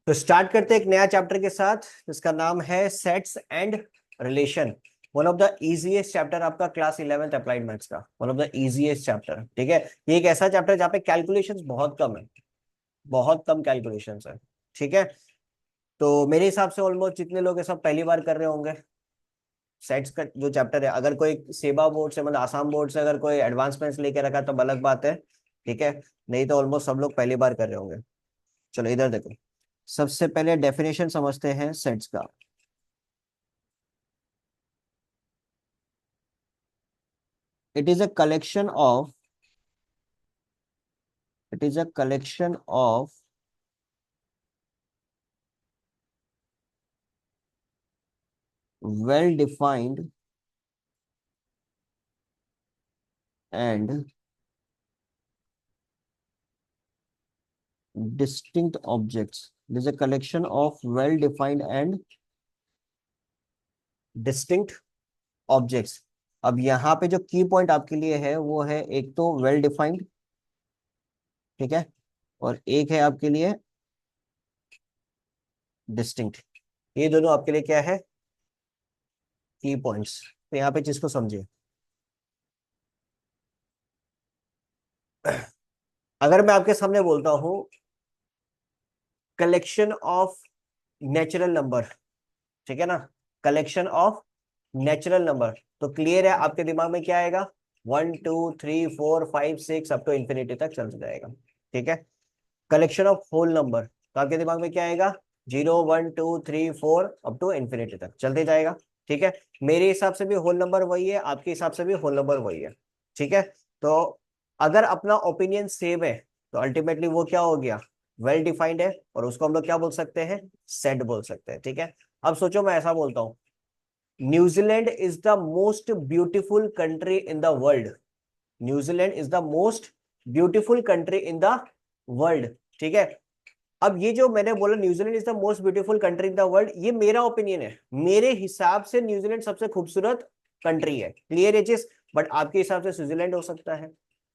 तो स्टार्ट करते हैं एक नया चैप्टर के साथ जिसका नाम है sets and relation. One of the easiest chapter आपका क्लास 11th अप्लाइड मैथ्स का, one of the easiest chapter. ठीक है, ये एक ऐसा चैप्टर जहाँ पे कैलकुलेशंस बहुत कम है, बहुत कम कैलकुलेशंस है। ठीक है, तो मेरे हिसाब से ऑलमोस्ट जितने लोग हैं सब पहली बार कर रहे होंगे सेट्स का जो चैप्टर है। अगर कोई सेबा बोर्ड से मतलब आसाम बोर्ड से अगर कोई एडवांसमेंट्स लेके रखा तो अलग बात है। ठीक है, नहीं तो ऑलमोस्ट सब लोग पहली बार कर रहे होंगे। चलो इधर देखो, सबसे पहले डेफिनेशन समझते हैं सेट्स का। It is a collection of it is a collection of well defined and distinct objects. It is a collection of well defined and distinct objects. अब यहाँ पे जो की पॉइंट आपके लिए है वो है एक तो वेल डिफाइंड, ठीक है, और एक है आपके लिए डिस्टिंक्ट। ये दोनों आपके लिए क्या है, की पॉइंट्स। तो यहाँ पे चीज को समझिए। अगर मैं आपके सामने बोलता हूँ कलेक्शन ऑफ नेचुरल नंबर, ठीक है ना, कलेक्शन ऑफ नेचुरल नंबर, तो क्लियर है आपके दिमाग में क्या आएगा, 1 2 3 4 5 6 अप टू इंफिनिटी तक चल जाएगा। ठीक है, कलेक्शन ऑफ होल नंबर तो आपके दिमाग में क्या आएगा, 0 1 2 3 4 अप टू इंफिनिटी तक चलते जाएगा। ठीक है, मेरे हिसाब से भी होल नंबर वही है, आपके हिसाब से भी होल नंबर वही है। ठीक है, तो अगर अपना ओपिनियन सेम है तो अल्टीमेटली वो क्या हो गया, वेल डिफाइंड है, और उसको हम लोग क्या बोल सकते हैं, सेट बोल सकते हैं। ठीक है, अब सोचो मैं ऐसा बोलता हूं, New Zealand is the most beautiful country in the world. New Zealand is the most beautiful country in the world. ठीक है, अब ये जो मैंने बोला New Zealand is the most beautiful country in the world, ये मेरा ओपिनियन है। मेरे हिसाब से न्यूजीलैंड सबसे खूबसूरत कंट्री है, क्लियर है चीज। बट आपके हिसाब से स्विट्जरलैंड हो सकता है,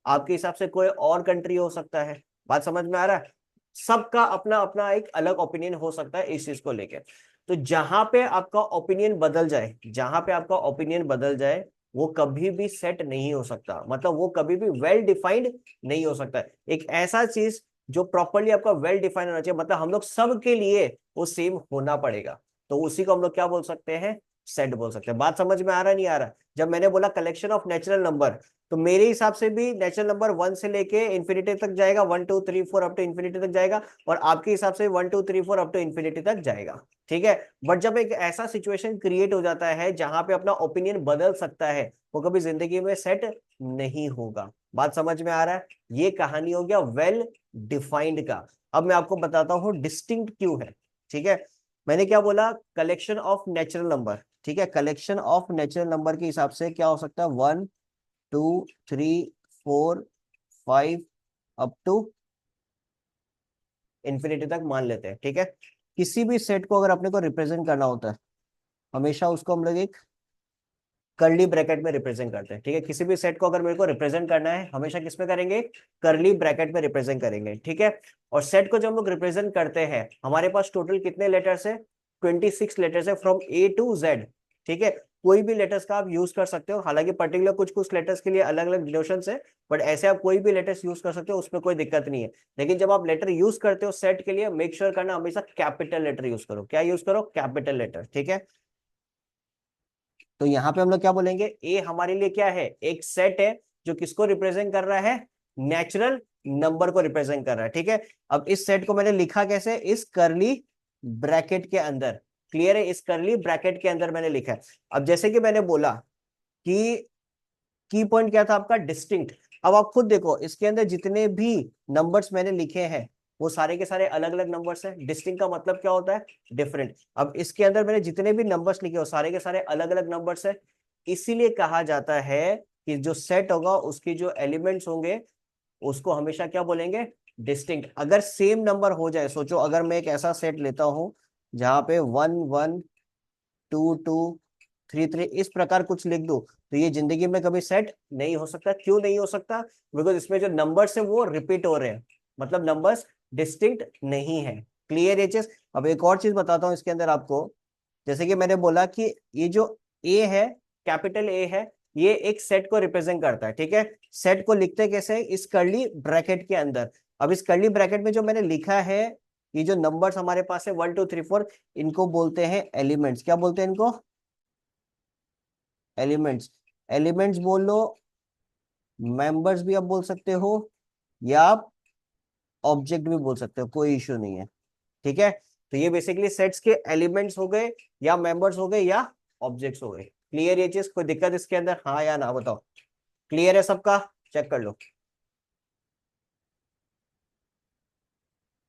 आपके हिसाब से कोई और कंट्री हो सकता है। बात समझ में आ रहा है, सबका अपना अपना एक अलग ओपिनियन हो सकता है इस चीज को लेकर। तो जहां पे आपका ओपिनियन बदल जाए, जहां पे आपका ओपिनियन बदल जाए, वो कभी भी सेट नहीं हो सकता, मतलब वो कभी भी वेल डिफाइंड नहीं हो सकता। एक ऐसा चीज जो प्रॉपरली आपका वेल डिफाइंड होना चाहिए, मतलब हम लोग सब के लिए वो सेम होना पड़ेगा, तो उसी को हम लोग क्या बोल सकते हैं, सेट बोल सकते हैं। बात समझ में आ रहा नहीं आ रहा, जब मैंने बोला कलेक्शन ऑफ नेचुरल नंबर, तो मेरे हिसाब से भी नेचुरल नंबर 1 से लेके इंफिनिटी तक जाएगा, 1 2 3 4 अप टू इंफिनिटी तक जाएगा, और आपके हिसाब से 1 2 3 4 अप टू इंफिनिटी तक जाएगा। ठीक है, बट जब एक ऐसा सिचुएशन क्रिएट हो जाता है जहां पे अपना ओपिनियन बदल सकता है, वो कभी जिंदगी में सेट नहीं होगा। बात समझ में आ रहा है, ये कहानी हो गया वेल डिफाइंड का। अब मैं आपको बताता हूं डिस्टिंक्ट क्यों है। ठीक है, मैंने क्या बोला, कलेक्शन ऑफ नेचुरल नंबर। ठीक है, कलेक्शन ऑफ नेचुरल नंबर के हिसाब से क्या हो सकता है, 1 2 3 4 5 अप टू इंफिनिटी तक मान लेते हैं। ठीक है, किसी भी सेट को अगर अपने को रिप्रेजेंट करना होता है, हमेशा उसको हम लोग एक कर्ली ब्रैकेट में रिप्रेजेंट करते हैं। ठीक है, किसी भी सेट को अगर मेरे को रिप्रेजेंट करना है, हमेशा किस में करेंगे, कर्ली ब्रैकेट में रिप्रेजेंट करेंगे। ठीक है, और सेट को जब हम लोग रिप्रेजेंट करते हैं, हमारे पास टोटल कितने लेटर्स है, 26 लेटर्स है, फ्रॉम ए टू जेड। ठीक है, कोई भी लेटर्स का आप यूज कर सकते हो, हालांकि पर्टिकुलर कुछ कुछ लेटर्स के लिए अलग अलग डिनोशंस है, बट ऐसे आप कोई भी लेटर्स यूज कर सकते हो, उसमें कोई दिक्कत नहीं है। लेकिन जब आप लेटर यूज करते हो सेट के लिए, मेक श्योर करना हमेशा कैपिटल लेटर यूज करो। क्या यूज करो, कैपिटल लेटर। ठीक है, तो यहाँ पे हम लोग क्या बोलेंगे, ए हमारे लिए क्या है, एक सेट है जो किसको रिप्रेजेंट कर रहा है, नेचुरल नंबर को रिप्रेजेंट कर रहा है। ठीक है, अब इस सेट को मैंने लिखा कैसे, इस करली ब्रैकेट के अंदर। क्लियर है, इस करली ब्रैकेट के अंदर मैंने लिखा है। अब जैसे कि मैंने बोला कि की पॉइंट क्या था आपका, डिस्टिंक्ट। अब आप खुद देखो, इसके अंदर जितने भी नंबर्स मैंने लिखे हैं वो सारे के सारे अलग अलग नंबर्स हैं। डिस्टिंक्ट का मतलब क्या होता है, डिफरेंट। अब इसके अंदर मैंने जितने भी नंबर्स लिखे हो सारे के सारे अलग अलग नंबर्स हैं। इसीलिए कहा जाता है कि जो सेट होगा उसके जो एलिमेंट्स होंगे उसको हमेशा क्या बोलेंगे, डिस्टिंक्ट। अगर सेम नंबर हो जाए, सोचो अगर मैं एक ऐसा सेट लेता हूं जहां पे 1 1 2 2 3 3 इस प्रकार कुछ लिख दो, तो ये जिंदगी में कभी सेट नहीं हो सकता। क्यों नहीं हो सकता, बिकॉज इसमें जो नंबर्स है वो रिपीट हो रहे हैं, मतलब नंबर्स डिस्टिंक्ट नहीं है। क्लियर है चीज। अब एक और चीज बताता हूँ इसके अंदर आपको। जैसे कि मैंने बोला कि ये जो ए है, कैपिटल ए है, ये एक सेट को रिप्रेजेंट करता है, ठीक है। सेट को लिखते कैसे, इस कर्ली ब्रैकेट के अंदर। अब इस कर्ली ब्रैकेट में जो मैंने लिखा है, ये जो नंबर्स हमारे पास है 1 2 3 4, इनको बोलते हैं एलिमेंट्स। क्या बोलते हैं इनको? एलिमेंट्स। एलिमेंट्स बोल लो, मेंबर्स भी आप बोल सकते हो, या आप ऑब्जेक्ट भी बोल सकते हो, कोई इश्यू नहीं है, ठीक है। तो ये बेसिकली सेट्स के एलिमेंट्स हो गए, या मेंबर्स हो गए, या ऑब्जेक्ट्स हो गए। क्लियर ये चीज? कोई दिक्कत इसके अंदर, हाँ या ना बताओ? क्लियर है सबका? चेक कर लो,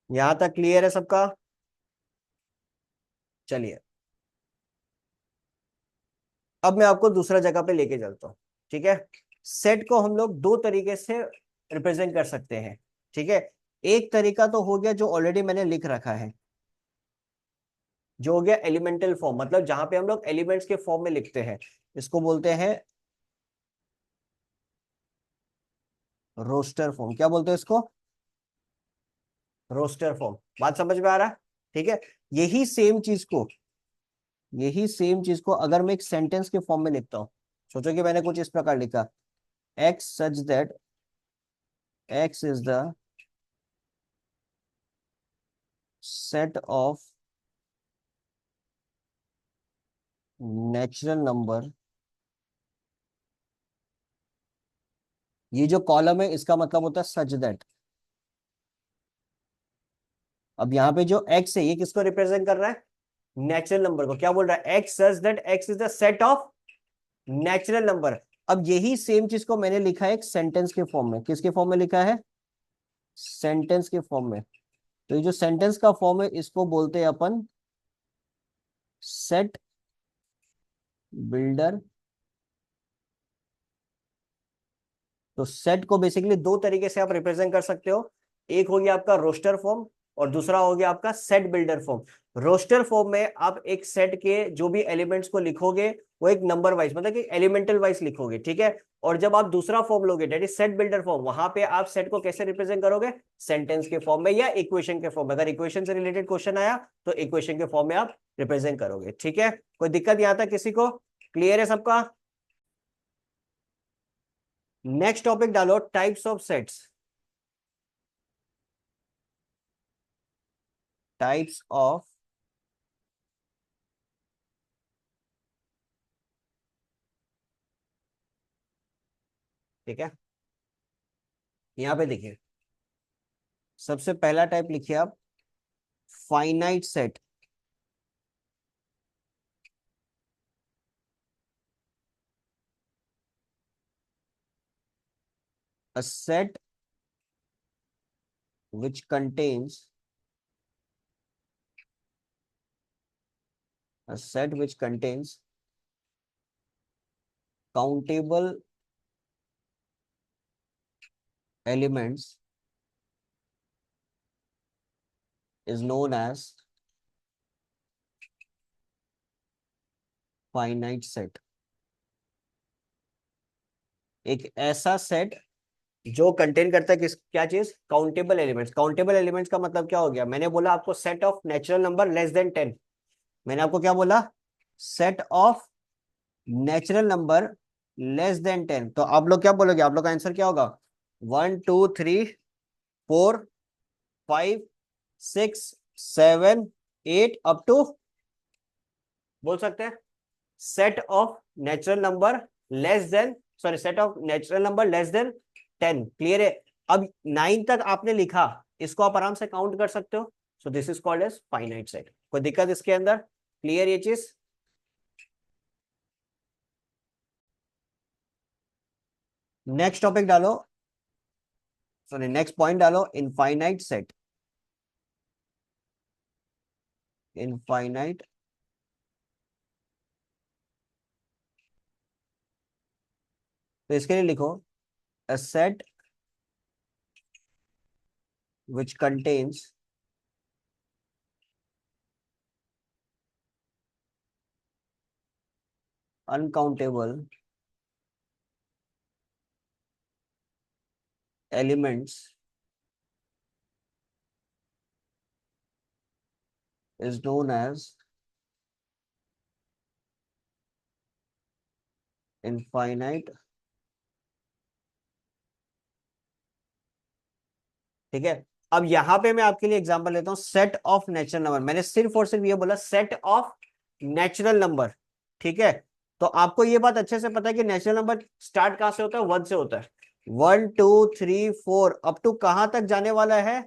यहां तक क्लियर है सबका? चलिए, अब मैं आपको दूसरा जगह पे लेके चलता हूँ, ठीक है। सेट को हम लोग दो तरीके से रिप्रेजेंट कर सकते हैं, ठीक है। एक तरीका तो हो गया जो ऑलरेडी मैंने लिख रखा है, जो हो गया एलिमेंटल फॉर्म, मतलब जहां पे हम लोग एलिमेंट्स के फॉर्म में लिखते हैं, इसको बोलते हैं रोस्टर फॉर्म। क्या बोलते हैं इसको? Roster form. बात समझ में आ रहा है? ठीक है। यही सेम चीज को, यही सेम चीज को अगर मैं एक सेंटेंस के फॉर्म में लिखता हूं, सोचो कि मैंने कुछ इस प्रकार लिखा, x such that x is the set of natural number. ये जो कॉलम है इसका मतलब होता है सच दैट। अब यहाँ पे जो एक्स है ये किसको रिप्रेजेंट कर रहा है? नेचुरल नंबर को। क्या बोल रहा है? X such that x is the set of natural number. अब यही सेम चीज को मैंने लिखा है एक सेंटेंस के फॉर्म में। किसके फॉर्म में लिखा है? सेंटेंस के फॉर्म में। तो ये जो सेंटेंस का फॉर्म है इसको बोलते हैं अपन सेट बिल्डर। तो सेट को बेसिकली दो तरीके से आप रिप्रेजेंट कर सकते हो। एक हो गया आपका रोस्टर फॉर्म, और दूसरा हो गया आपका set builder form. Roster form में आप एक सेट के जो भी एलिमेंट्स को लिखोगे वो एक नंबर वाइज, मतलब कि एलिमेंटल वाइज लिखोगे, ठीक है। और जब आप दूसरा फॉर्म लोगे, that is set builder form, वहां पे आप सेट को कैसे रिप्रेजेंट करोगे? सेंटेंस के फॉर्म में या इक्वेशन के फॉर्म में। अगर इक्वेशन से रिलेटेड क्वेश्चन आया तो इक्वेशन के फॉर्म में आप रिप्रेजेंट करोगे, ठीक है। कोई दिक्कत यहां तक किसी को? क्लियर है सबका? नेक्स्ट टॉपिक डालो, types of sets. Types of, ठीक है। यहां पे देखिए, सबसे पहला टाइप लिखिए आप, finite set. A set which contains, a set which contains countable elements is known as finite set। एक ऐसा सेट जो कंटेन करता है किस, क्या चीज? Countable elements. काउंटेबल एलिमेंट्स का मतलब क्या हो गया? मैंने बोला आपको set of natural number less than 10। मैंने आपको क्या बोला? Set of natural number less than 10। तो आप लोग क्या बोलोगे? आप लोग का आंसर क्या होगा? 1 2 3 4 5 6 7 8 अप टू, बोल सकते हैं set of natural number less than, sorry, set of natural number less than 10। Clear है? अब 9 तक आपने लिखा, इसको आप आराम से काउंट कर सकते हो। So this is called as finite set. कोई दिक्कत इसके अंदर? क्लियर ये चीज? नेक्स्ट टॉपिक डालो, सॉरी नेक्स्ट पॉइंट डालो, इनफाइनाइट सेट। इनफाइनाइट, तो इसके लिए लिखो a set which contains uncountable elements is known as infinite। ठीक है। अब यहां पे मैं आपके लिए एग्जांपल लेता हूं, सेट ऑफ नेचुरल नंबर। मैंने सिर्फ और सिर्फ ये बोला सेट ऑफ नेचुरल नंबर। ठीक है। तो आपको ये बात अच्छे से पता है कि नेचुरल नंबर स्टार्ट कहां से होता है, वन से होता है। 1 2 3 4 अप टू कहां तक जाने वाला है,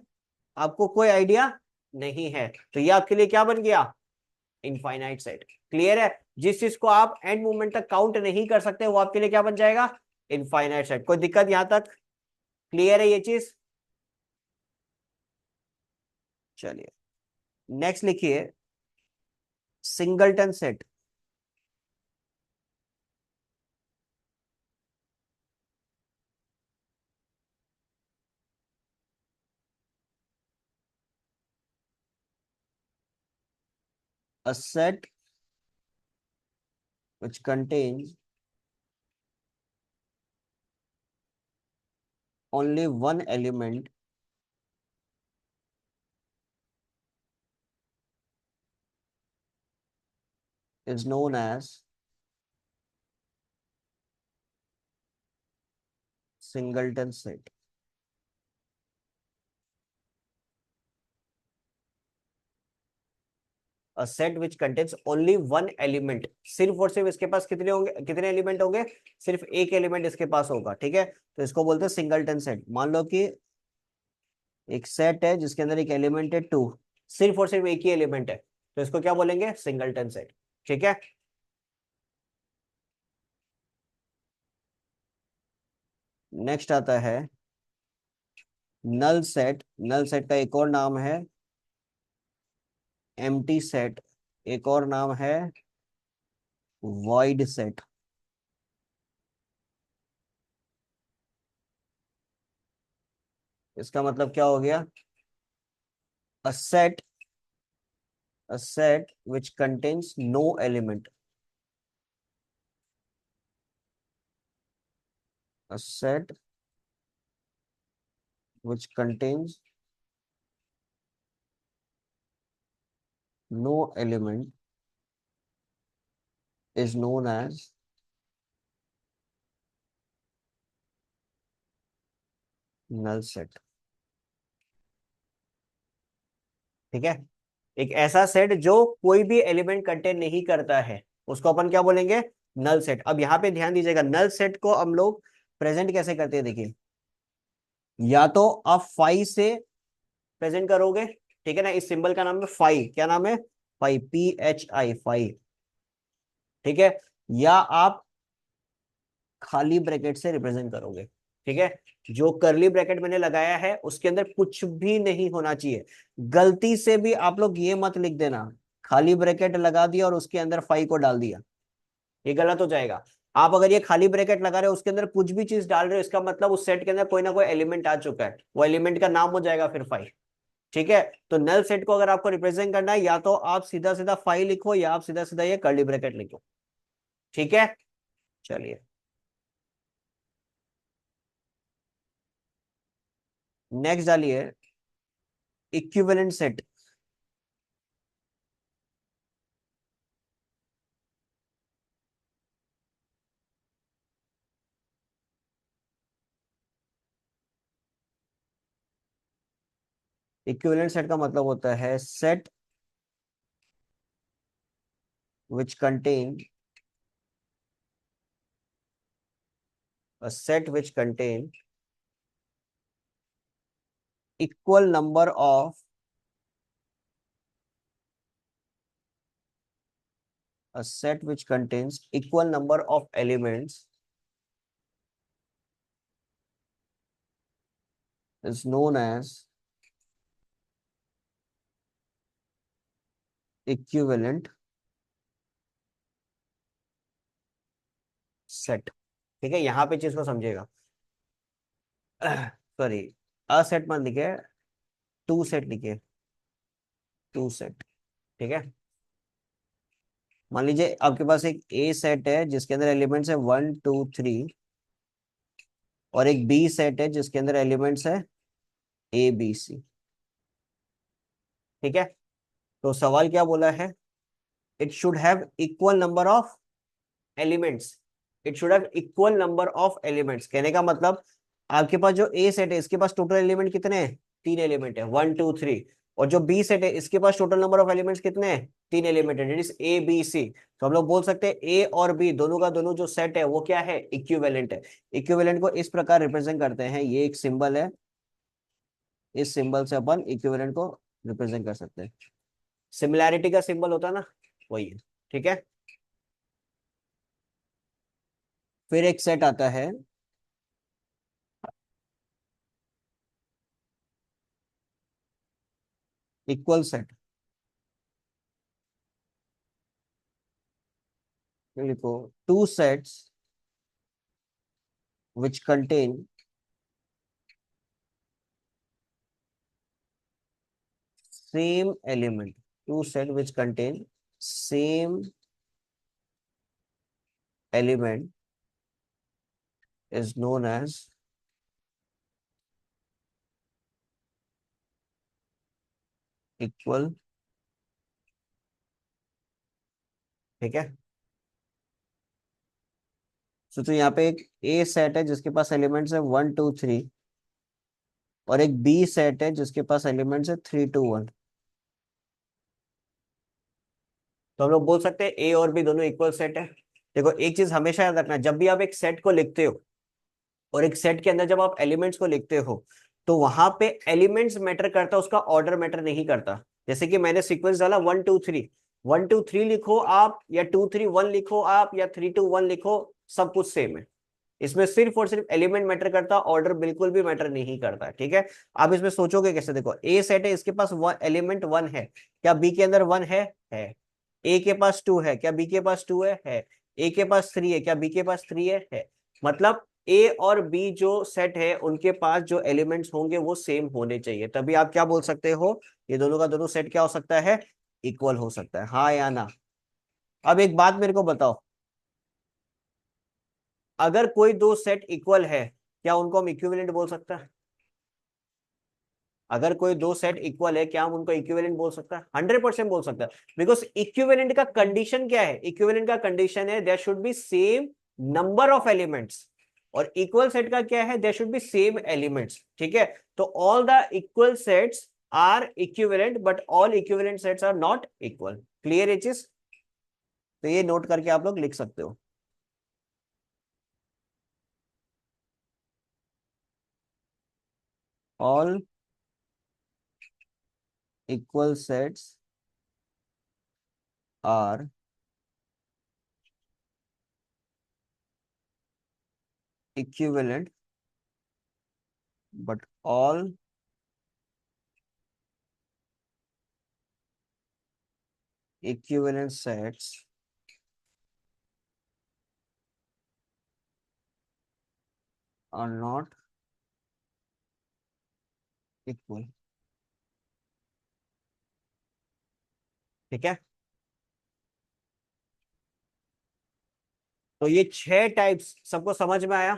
आपको कोई आइडिया नहीं है। तो ये आपके लिए क्या बन गया, इनफाइनाइट सेट। क्लियर है। जिस चीज को आप एंड मोमेंट तक काउंट नहीं कर सकते वो आपके लिए क्या बन जाएगा, इनफाइनाइट सेट। कोई दिक्कत यहां तक, क्लियर है ये चीज। चलिए नेक्स्ट लिखिए, singleton set. A set which contains only one element is known as singleton set। A set which contains only one element, सिर्फ और सिर्फ इसके पास कितने होंगे, कितने एलिमेंट होंगे, सिर्फ एक एलिमेंट इसके पास होगा। ठीक है। तो इसको बोलते हैं सिंगलटन सेट। मान लो कि एक सेट है जिसके अंदर एक एलिमेंट है 2, सिर्फ और सिर्फ एक ही एलिमेंट है, तो इसको क्या बोलेंगे, सिंगलटन सेट। ठीक है। नेक्स्ट आता है नल सेट। नल सेट का एक और नाम है एम्प्टी सेट, एक और नाम है वॉइड सेट। इसका मतलब क्या हो गया, a set, a set which contains no element, a set which contains no element is known as null set। ठीक है। एक ऐसा सेट जो कोई भी एलिमेंट कंटेन नहीं करता है उसको अपन क्या बोलेंगे, नल सेट। अब यहाँ पे ध्यान दीजिएगा, नल सेट को हम लोग प्रेजेंट कैसे करते हैं, देखिए। या तो आप फाइव से प्रेजेंट करोगे, ठीक है ना, इस सिंबल का नाम है फाइव, क्या नाम है, फाइव, PHI, फाइव। ठीक है। या आप खाली ब्रैकेट से रिप्रेजेंट करोगे। ठीक है। जो करली ब्रैकेट मैंने लगाया है उसके अंदर कुछ भी नहीं होना चाहिए। गलती से भी आप लोग ये मत लिख देना खाली ब्रैकेट लगा दिया और उसके अंदर फाइव को डाल दिया, ये गलत हो जाएगा। आप अगर ये खाली ब्रैकेट लगा रहे हो उसके अंदर कुछ भी चीज डाल रहे हो, इसका मतलब उस सेट के अंदर कोई ना कोई एलिमेंट आ चुका है, वो एलिमेंट का नाम हो जाएगा फिर फाइव। ठीक है। तो नल सेट को अगर आपको रिप्रेजेंट करना है या तो आप सीधा सीधा फाइव लिखो या आप सीधा सीधा ये कर्ली ब्रैकेट लिखो। ठीक है। चलिए नेक्स्ट डालिए, इक्विवेलेंट सेट। इक्विवेलेंट सेट का मतलब होता है set which contain, a set which contain equal number of, a set which contains equal number of elements is known as equivalent set. ठीक है। यहां पे चीज को समझेगा, सॉरी, अ सेट मत लिखे, टू सेट लिखे, टू सेट। ठीक है। मान लीजिए आपके पास एक ए सेट है जिसके अंदर एलिमेंट्स है 1 2 3, और एक बी सेट है जिसके अंदर एलिमेंट्स है ABC। ठीक है। तो सवाल क्या बोला है, it should have equal number of elements, it should have equal number of elements. कहने का मतलब आपके पास जो ए सेट है इसके पास टोटल एलिमेंट कितने हैं, 3 एलिमेंट है, 1 2 3। और जो बी सेट है इसके पास टोटल नंबर ऑफ एलिमेंट्स कितने हैं, 3 एलिमेंट है, that is A B C. तो हम लोग बोल सकते हैं ए और बी दोनों का दोनों जो सेट है वो क्या है, इक्विवेलेंट है। इक्विवेलेंट को इस प्रकार रिप्रेजेंट करते हैं, ये एक सिंबल है, इस सिंबल से अपन इक्विवेलेंट को रिप्रेजेंट कर सकते हैं। सिमिलैरिटी का सिंबल होता है ना, वही है। ठीक है, फिर एक सेट आता है इक्वल सेट। लिखो, two sets which contain same element, two set which contain same element is known as equal। ठीक है, तो यहाँ पे एक ए सेट है जिसके पास एलिमेंट्स है 1 2 3, और एक बी सेट है जिसके पास एलिमेंट्स है 3 2 1। तो हम लोग बोल सकते हैं ए और बी दोनों इक्वल सेट है। देखो एक चीज हमेशा याद रखना, जब भी आप एक सेट को लिखते हो और एक सेट के अंदर जब आप एलिमेंट्स को लिखते हो तो वहां पे एलिमेंट्स मैटर करता है, उसका ऑर्डर मैटर नहीं करता। जैसे कि मैंने सीक्वेंस डाला 1 2 3, 1 2 3 लिखो आप, या 2 3 1 लिखो आप, या 3 2 1 लिखो, सब कुछ सेम है। इसमें सिर्फ और सिर्फ एलिमेंट मैटर करता, ऑर्डर बिल्कुल भी मैटर नहीं करता। ठीक है, आप इसमें सोचोगे कैसे, देखो ए सेट है, इसके पास एलिमेंट 1 है, क्या बी के अंदर 1 है। ए के पास 2 है, क्या बी के पास 2 है। ए के पास 3 है, क्या बी के पास 3 है। मतलब ए और बी जो सेट है उनके पास जो एलिमेंट्स होंगे वो सेम होने चाहिए, तभी आप क्या बोल सकते हो, ये दोनों का दोनों सेट क्या हो सकता है, इक्वल हो सकता है, हाँ या ना। अब एक बात मेरे को बताओ, अगर कोई दो सेट इक्वल है क्या उनको हम इक्विवेलेंट बोल सकते हैं, अगर कोई दो सेट इक्वल है क्या हम उनको इक्विवेलेंट बोल सकते हैं, 100% बोल सकते हैं। बिकॉज इक्विवेलेंट का कंडीशन क्या है, इक्विवेलेंट का कंडीशन है there should be same number of elements, और इक्वल सेट का क्या है, there should be same elements. ठीक है, तो all the equal sets are equivalent but all equivalent sets are not equal. Clear है चीज, तो ये नोट करके आप लोग लिख सकते हो। All equal sets are equivalent but all equivalent sets are not equal। ठीक है, तो ये 6 टाइप्स सबको समझ में आया,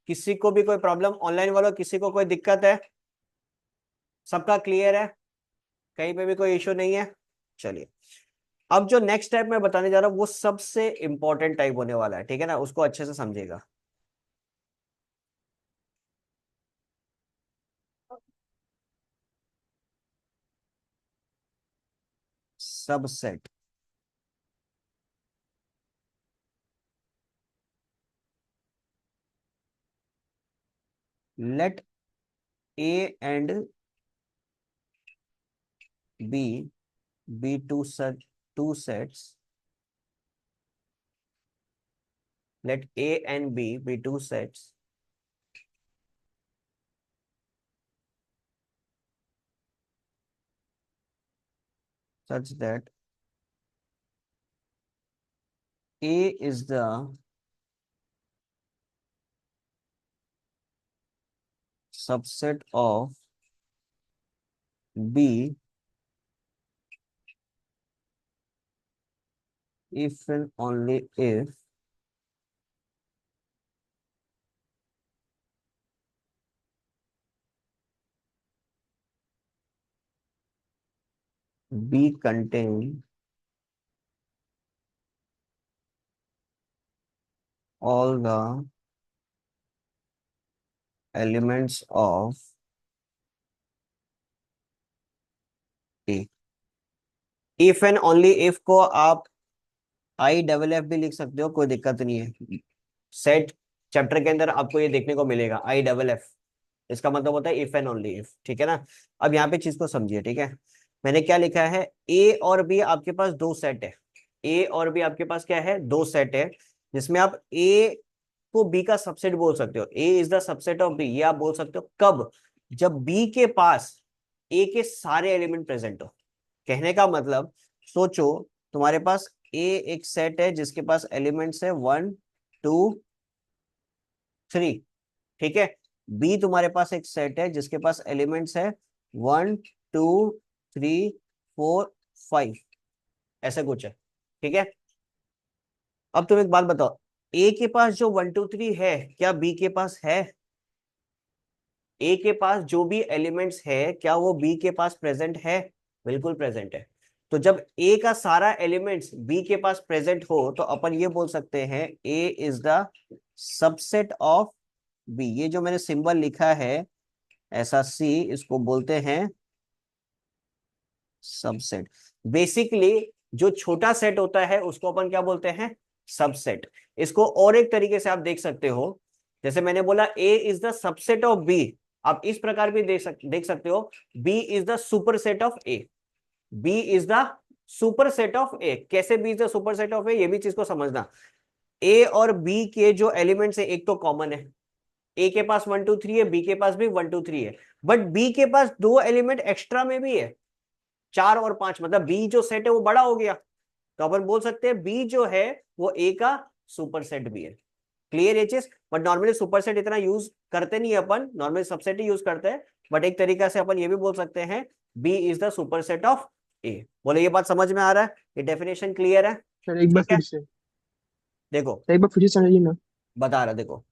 किसी को भी कोई प्रॉब्लम, ऑनलाइन वालों किसी को कोई दिक्कत है, सबका क्लियर है, कहीं पे भी कोई इश्यू नहीं है। चलिए, अब जो नेक्स्ट टाइप मैं बताने जा रहा हूँ वो सबसे इंपॉर्टेंट टाइप होने वाला है, ठीक है ना, उसको अच्छे से समझिएगा। Subset. Let A and B be two sets, let A and B be two sets such that A is the subset of B if and only if B contain all the elements of A। If and only if को आप I double F भी लिख सकते हो, कोई दिक्कत नहीं है। सेट चैप्टर के अंदर आपको ये देखने को मिलेगा आई डबल एफ, इसका मतलब होता है इफ एंड ओनली इफ, ठीक है ना। अब यहाँ पे चीज को समझिए, ठीक है। मैंने क्या लिखा है, ए और बी आपके पास दो सेट है। ए और बी आपके पास क्या है, दो सेट है, जिसमें आप ए को बी का सबसेट बोल सकते हो। A is the subset of B, ये आप बोल सकते हो कब, जब बी के पास ए के सारे एलिमेंट प्रेजेंट हो। कहने का मतलब, सोचो तुम्हारे पास ए एक सेट है जिसके पास एलिमेंट्स है 1 2 3, ठीक है। बी तुम्हारे पास एक सेट है जिसके पास एलिमेंट्स है 1 2 3 4 5, ऐसा कुछ है, ठीक है। अब तुम एक बात बताओ, ए के पास जो 1 2 3 है, क्या बी के पास है? ए के पास जो भी एलिमेंट्स है, क्या वो बी के पास प्रेजेंट है? बिल्कुल प्रेजेंट है। तो जब ए का सारा एलिमेंट्स बी के पास प्रेजेंट हो, तो अपन ये बोल सकते हैं A is the subset of B. ये जो मैंने सिंबल लिखा है ऐसा सी, इसको बोलते हैं सबसेट। बेसिकली जो छोटा सेट होता है उसको अपन क्या बोलते हैं, सबसेट। इसको और एक तरीके से आप देख सकते हो, जैसे मैंने बोला A is the subset of B, आप इस प्रकार भी देख सकते हो, B is the superset of A. B is the superset of A. कैसे B is the superset of A, ये भी चीज को समझना। ए और बी के जो एलिमेंट्स है, एक तो कॉमन है, ए के पास 1 2 3 है, बी के पास भी 1 2 3 है, बट बी के पास दो एलिमेंट एक्स्ट्रा में भी है, 4 और 5, मतलब बी जो सेट है वो बड़ा हो गया। तो अपन बोल सकते हैं बी जो है वो ए का सुपर सेट भी है। क्लियर ये चीज। बट नॉर्मली सुपर सेट इतना यूज करते नहीं है अपन, नॉर्मली सबसेट ही यूज करते हैं। बट एक तरीका से अपन ये भी बोल सकते हैं B is the superset of A. बोले ये बात समझ में आ रहा है, ये डेफिनेशन क्लियर है? सर एक बार ठीक है, फिर से। देखो सर एक बार फिर से समझिए ना। बता रहा, देखो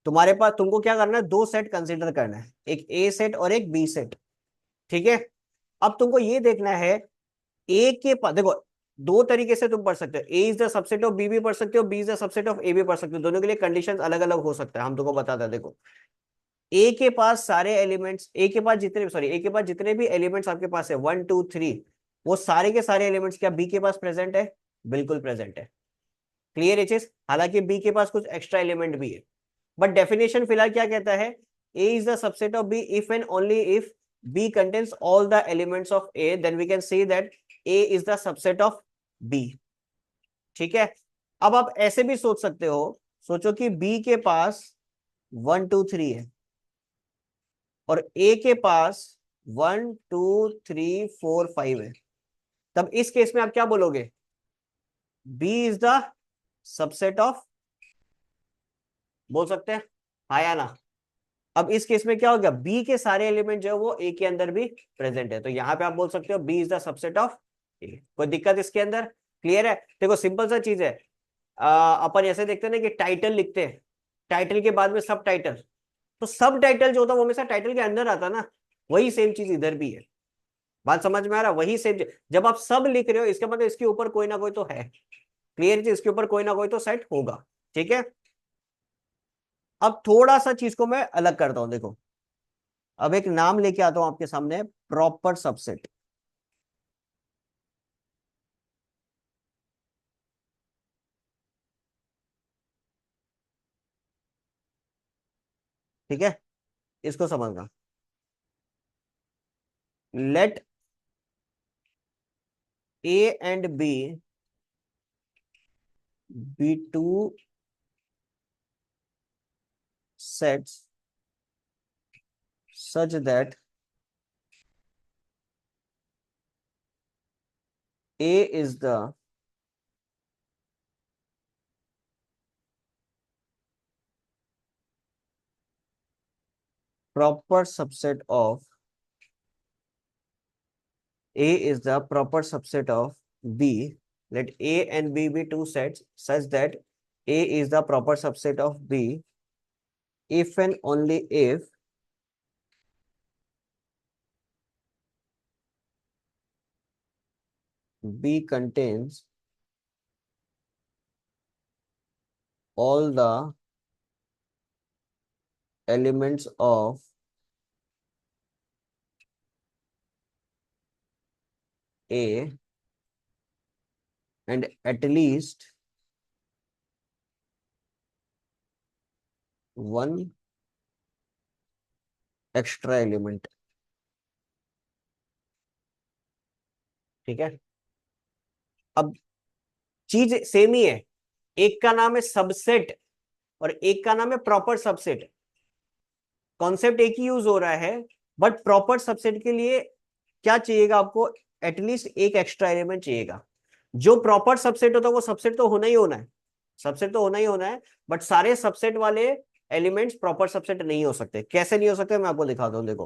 तुम्हारे पास, तुमको क्या करना है, दो सेट कंसिडर करना है, एक ए सेट और एक बी सेट, ठीक है। अब तुमको ये देखना है, ए के पास देखो, दो तरीके से तुम पढ़ सकते हो, A is the subset of B भी पढ़ सकते हो, B is the subset of A भी पढ़ सकते हो। दोनों के लिए कंडीशन अलग अलग हो सकता है, हम तुमको बताते हैं। देखो ए के पास सारे एलिमेंट्स, ए के पास जितने, सॉरी, ए के पास जितने भी एलिमेंट्स आपके पास है 1 2 3, वो सारे के सारे एलिमेंट्स क्या बी के पास प्रेजेंट है? बिल्कुल प्रेजेंट है। क्लियर ये चीज। हालांकि बी के पास कुछ एक्स्ट्रा एलिमेंट भी है, बट डेफिनेशन फिलहाल क्या कहता है, A is the subset of B if and only if B contains all the elements of A, then we can say that A is the subset of B, ठीक है। अब आप ऐसे भी सोच सकते हो, सोचो कि बी के पास 1 2 3 है और ए के पास 1 2 3 4 5 है, तब इस केस में आप क्या बोलोगे, B is the subset of, बोल सकते हैं, हाँ या ना। अब इस केस में क्या हो गया, बी के सारे एलिमेंट जो है वो ए के अंदर भी प्रेजेंट है, तो यहां पे आप बोल सकते हो B is the subset of A. कोई दिक्कत इसके अंदर? क्लियर है। देखो सिंपल सा चीज है, अपन ऐसे देखते हैं ना कि टाइटल लिखते हैं, टाइटल के बाद में सब टाइटल, तो सब टाइटल जो होता है वो हमेशा टाइटल के अंदर आता ना, वही सेम चीज इधर भी है। बात समझ में आ रहा है? वही सेम, जब आप सब लिख रहे हो इसका मतलब इसके ऊपर कोई ना कोई तो है। क्लियर चीज, इसके ऊपर कोई ना कोई तो सेट होगा, ठीक है। अब थोड़ा सा चीज को मैं अलग करता हूं, देखो अब एक नाम लेके आता हूं आपके सामने, प्रॉपर सबसेट, ठीक है। इसको समझना, let A and B be two sets such that A is the proper subset of B. Let A and B be two sets such that A is the proper subset of B if and only if B contains all the elements of A and at least one extra element. ठीक है, अब चीज same ही है, एक का नाम है subset और एक का नाम है प्रॉपर सबसेट। कॉन्सेप्ट एक ही यूज हो रहा है, बट प्रॉपर सबसेट के लिए क्या चाहिएगा आपको, एटलीस्ट एक एक्स्ट्रा एलिमेंट चाहिएगा। जो प्रॉपर सबसेट होता है वो सबसेट तो होना ही होना है, सबसेट तो होना ही होना है, बट सारे सबसेट वाले एलिमेंट्स प्रॉपर सबसेट नहीं हो सकते। कैसे नहीं हो सकते मैं आपको दिखाता हूं। देखो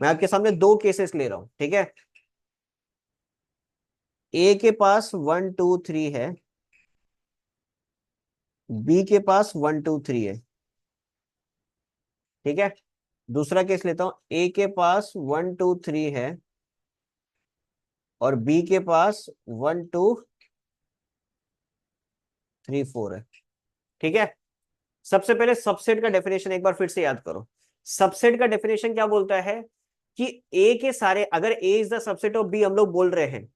मैं आपके सामने दो केसेस ले रहा हूं, ठीक है। ए के पास 1 2 3 है, बी के पास 1 2 3 है, ठीक है। दूसरा केस लेता हूं, ए के पास 1 2 3 है और बी के पास 1 2 3 4 है, ठीक है। सबसे पहले सबसेट का डेफिनेशन एक बार फिर से याद करो। सबसेट का डेफिनेशन क्या बोलता है कि ए के सारे, अगर A is the subset of B हम लोग बोल रहे हैं,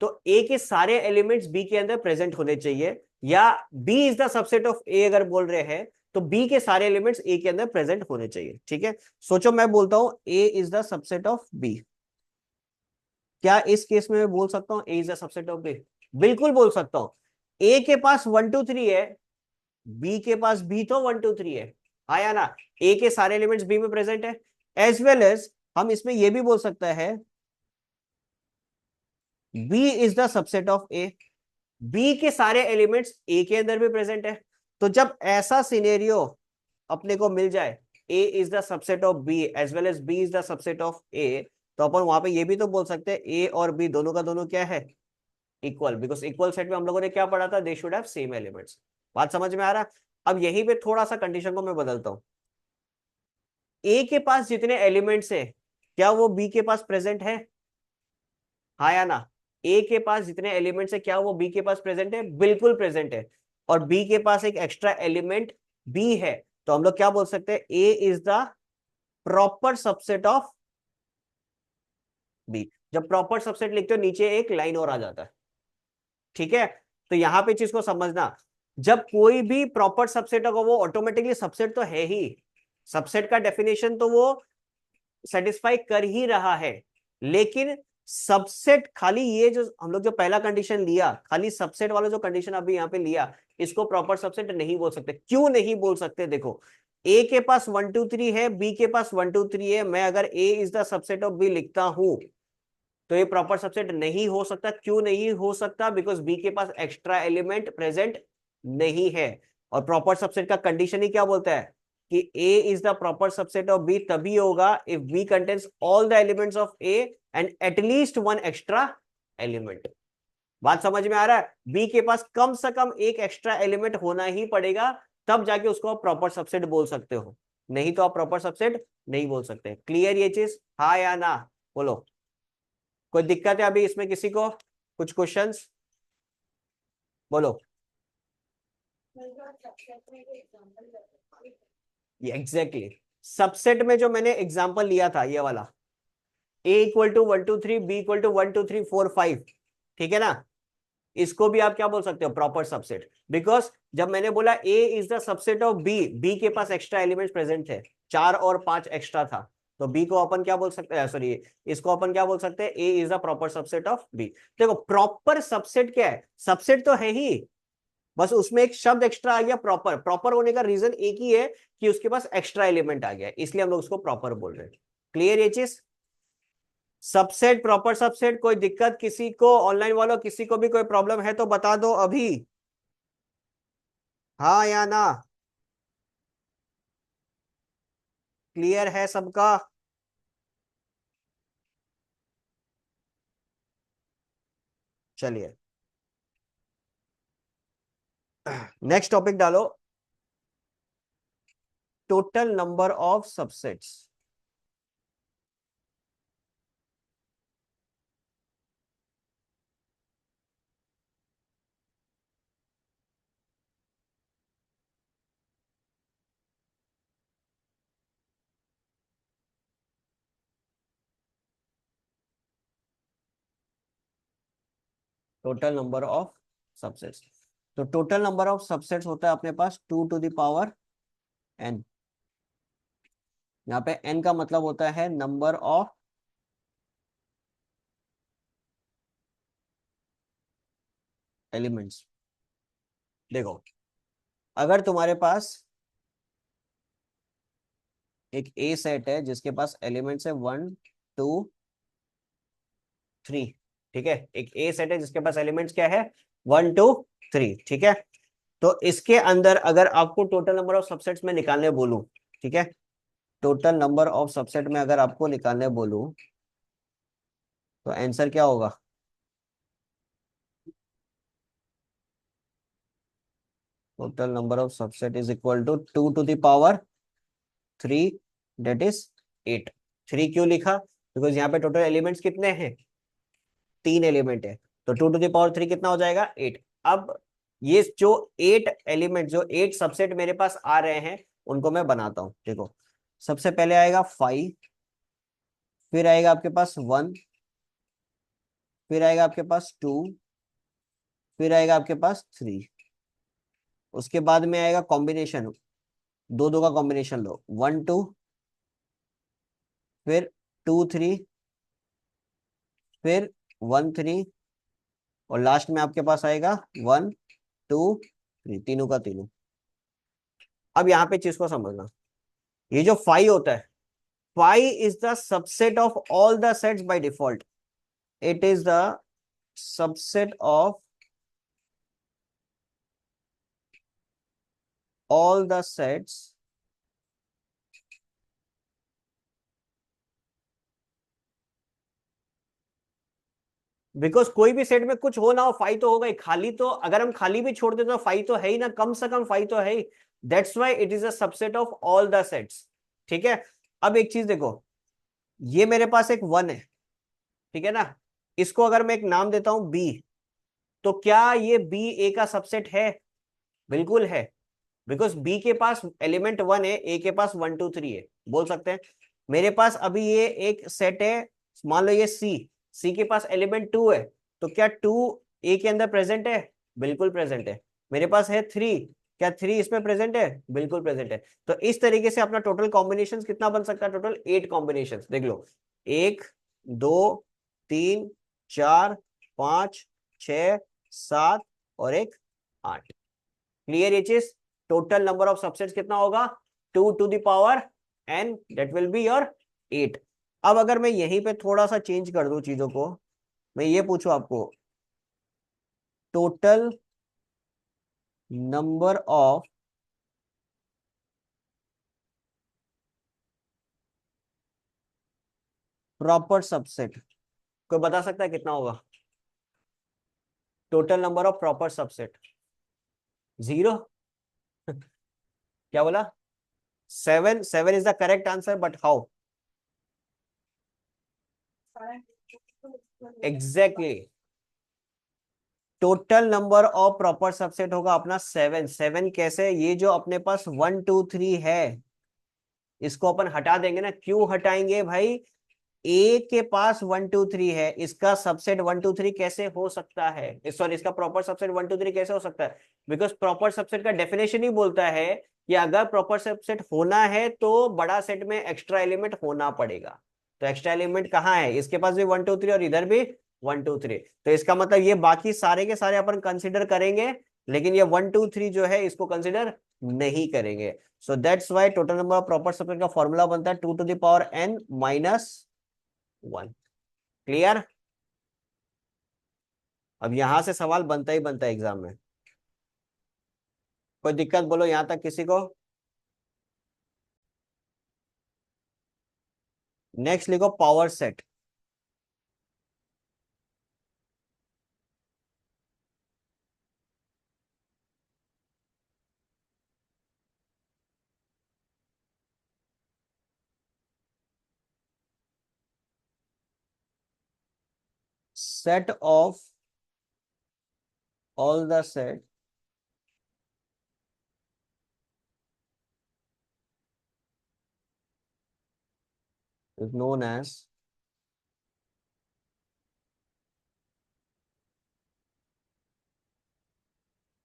तो ए के सारे एलिमेंट्स बी के अंदर प्रेजेंट होने चाहिए, या B is the subset of A अगर बोल रहे हैं तो बी के सारे एलिमेंट्स ए के अंदर प्रेजेंट होने चाहिए, ठीक है। सोचो मैं बोलता हूं A is the subset of B, क्या इस केस में मैं बोल सकता हूं A is the subset of B? बिल्कुल बोल सकता हूं। ए के पास 1 2 3 है, बी के पास भी तो 1 2 3 है, आया ना। ए के सारे एलिमेंट्स बी में प्रेजेंट है, एज वेल एज हम इसमें यह भी बोल सकता है B is the subset of A, B के सारे एलिमेंट्स ए के अंदर भी प्रेजेंट है। तो जब ऐसा सिनेरियो अपने को मिल जाए, A is the subset of B as well as B is the subset of A, तो अपन वहां पे ये भी तो बोल सकते हैं ए और बी दोनों का दोनों क्या है, इक्वल। बिकॉज इक्वल सेट में हम लोगों ने क्या पढ़ा था, they should have same elements. बात समझ में आ रहा है? अब यहीं पे थोड़ा सा कंडीशन को मैं बदलता हूं। ए के पास जितने एलिमेंट्स है क्या वो बी के पास प्रेजेंट है, हाँ या ना। ए के पास जितने एलिमेंट्स है क्या वो बी के पास प्रेजेंट है, बिल्कुल प्रेजेंट है। और बी के पास एक एक्स्ट्रा एलिमेंट बी है, तो हम लोग क्या बोल सकते हैं, A is the proper subset of B. जब प्रॉपर सबसेट लिखते हो नीचे एक लाइन और आ जाता है, ठीक है। तो यहां पे चीज को समझना, जब कोई भी प्रॉपर सबसेट होगा वो ऑटोमेटिकली सबसेट तो है ही, सबसेट का डेफिनेशन तो वो सेटिस्फाई कर ही रहा है। लेकिन सबसेट खाली ये जो हम लोग जो पहला कंडीशन लिया, खाली सबसेट वाला जो कंडीशन अभी यहां पे लिया, इसको प्रॉपर सबसेट नहीं बोल सकते। क्यों नहीं बोल सकते, देखो ए के पास 1 2 3 है, बी के पास 1 2 3 है, मैं अगर A is the subset of B लिखता हूं तो ये प्रॉपर सबसेट नहीं हो सकता। क्यों नहीं हो सकता, बिकॉज बी के पास एक्स्ट्रा एलिमेंट प्रेजेंट नहीं है। और प्रॉपर सबसेट का कंडीशन ही क्या बोलता है कि A is the proper subset of B तभी होगा if B contains all the elements of A and at least one extra element. बात समझ में आ रहा है? बी के पास कम से कम एक एक्स्ट्रा एलिमेंट होना ही पड़ेगा, तब जाके उसको आप प्रॉपर सबसेट बोल सकते हो, नहीं तो आप प्रॉपर सबसेट नहीं बोल सकते। क्लियर ये चीज, हाँ या ना? बोलो। कोई दिक्कत है अभी इसमें किसी को, कुछ क्वेश्चंस? बोलो। ये एग्जैक्टली सबसेट में जो मैंने एग्जांपल लिया था ये वाला, A equal to 1 2 3, B equal to 1 2 3 4 5, ठीक है ना। इसको भी आप क्या बोल सकते हो, प्रॉपर सबसेट। बिकॉज जब मैंने बोला A is the subset of B, B के पास एक्स्ट्रा एलिमेंट प्रेजेंट थे, 4 और 5 एक्स्ट्रा था, तो बी को अपन क्या बोल सकते हैं, सॉरी इसको अपन क्या बोल सकते हैं, A is the proper subset of B. देखो प्रॉपर सबसेट क्या है, सबसेट तो है ही, बस उसमें एक शब्द एक्स्ट्रा आ गया प्रॉपर। प्रॉपर होने का रीजन एक ही है कि उसके पास एक्स्ट्रा एलिमेंट आ गया, इसलिए हम लोग उसको प्रॉपर बोल रहे हैं। क्लियर ये चीज? सबसेट प्रॉपर सबसेट, कोई दिक्कत किसी को, ऑनलाइन वालों किसी को भी कोई प्रॉब्लम है तो बता दो अभी, हाँ या ना। क्लियर है सबका? चलिए नेक्स्ट टॉपिक डालो, total number of subsets. Total number of subsets. तो टोटल नंबर ऑफ सबसेट्स होता है अपने पास 2 टू द पावर n। यहाँ पे n का मतलब होता है नंबर ऑफ एलिमेंट्स। देखो, अगर तुम्हारे पास एक ए सेट है जिसके पास एलिमेंट्स है 1 2 3, ठीक है, एक ए सेट है जिसके पास एलिमेंट्स क्या है 1 2 3, ठीक है। तो इसके अंदर अगर आपको टोटल नंबर ऑफ सबसेट्स में निकालने बोलूं, ठीक है, टोटल नंबर ऑफ सबसेट में अगर आपको निकालने बोलूं तो आंसर क्या होगा? Total number of subset is equal to 2 to the power 3, that is 8। 3 क्यों लिखा? बिकॉज यहाँ पे टोटल एलिमेंट्स कितने हैं? 3 एलिमेंट है, तो 2 टू द पावर 3 कितना हो जाएगा? 8। अब ये जो 8 एलिमेंट, जो 8 सबसेट मेरे पास आ रहे हैं उनको मैं बनाता हूँ। देखो, सबसे पहले आएगा 5, फिर आएगा आपके पास 1, फिर आएगा आपके पास 2, फिर आएगा आपके पास 3। उसके बाद में आएगा कॉम्बिनेशन, दो दो का कॉम्बिनेशन लो, 1 2, फिर 2 3, फिर 1 3, और लास्ट में आपके पास आएगा 1 2 3, तीनों का तीनों। अब यहाँ पे चीज को समझना, ये जो 5 होता है, 5 is the subset of all the sets by default. It is the subset of all the sets because कोई भी सेट में कुछ हो ना हो 5 तो होगा ही। खाली तो अगर हम खाली भी छोड़ दे तो 5 तो है ही ना, कम से कम 5 तो है ही। That's why it is a subset of all the sets, ठीक है। अब एक चीज देखो, ये मेरे पास एक 1 है, ठीक है ना, इसको अगर मैं एक नाम देता हूं बी, तो क्या ये बी ए का सबसेट है? बिल्कुल है, बिकॉज बी के पास एलिमेंट 1 है, ए के पास 1 2 3 है। बोल सकते हैं मेरे पास अभी ये एक सेट है, मान लो ये सी, सी के पास एलिमेंट 2 है, तो क्या 2 ए के अंदर प्रेजेंट है? बिल्कुल प्रेजेंट है। मेरे पास है 3, क्या 3 इसमें प्रेजेंट है? बिल्कुल प्रेजेंट है। तो इस तरीके से अपना टोटल कॉम्बिनेशन कितना बन सकता है? Total 8 combination. देख लो, 1 2 3 4 5 6 7 और एक 8। क्लियर ये चीज? टोटल नंबर ऑफ सबसेट्स कितना होगा? 2 to the power n, that will be your 8। अब अगर मैं यहीं पे थोड़ा सा चेंज कर दूं चीजों को, मैं ये पूछूं आपको, total number of proper subset, कोई बता सकता है कितना होगा? Total number of proper subset 0। क्या बोला? 7। 7 is the correct answer, but how? Exactly, total number of proper subset होगा अपना 7। 7 कैसे? ये जो अपने पास 1 2 3 है, इसको अपन हटा देंगे ना। क्यों हटाएंगे भाई? ए के पास 1 2 3 है, इसका सबसेट 1 2 3 कैसे हो सकता है? सॉरी, इसका प्रॉपर सबसेट 1 2 3 कैसे हो सकता है? बिकॉज प्रॉपर सबसेट का डेफिनेशन ही बोलता है कि अगर प्रॉपर सबसेट होना है तो बड़ा सेट में एक्स्ट्रा एलिमेंट होना पड़ेगा। तो एक्स्ट्रा एलिमेंट कहाँ है? इसके पास भी 1 2 3 और इधर भी 1 2 3। तो इसका मतलब ये बाकी सारे के सारे अपन कंसिडर करेंगे, लेकिन ये 1 2 3 जो है इसको कंसिडर नहीं करेंगे। So that's why total number of proper subset का फॉर्मूला बनता है 2 to the power n - 1। Clear? अब यहां से सवाल बनता ही बनता है एग्जाम में। कोई दिक्कत बोलो यहां तक किसी को? नेक्स्ट लिखो power set. Set of all the set is known as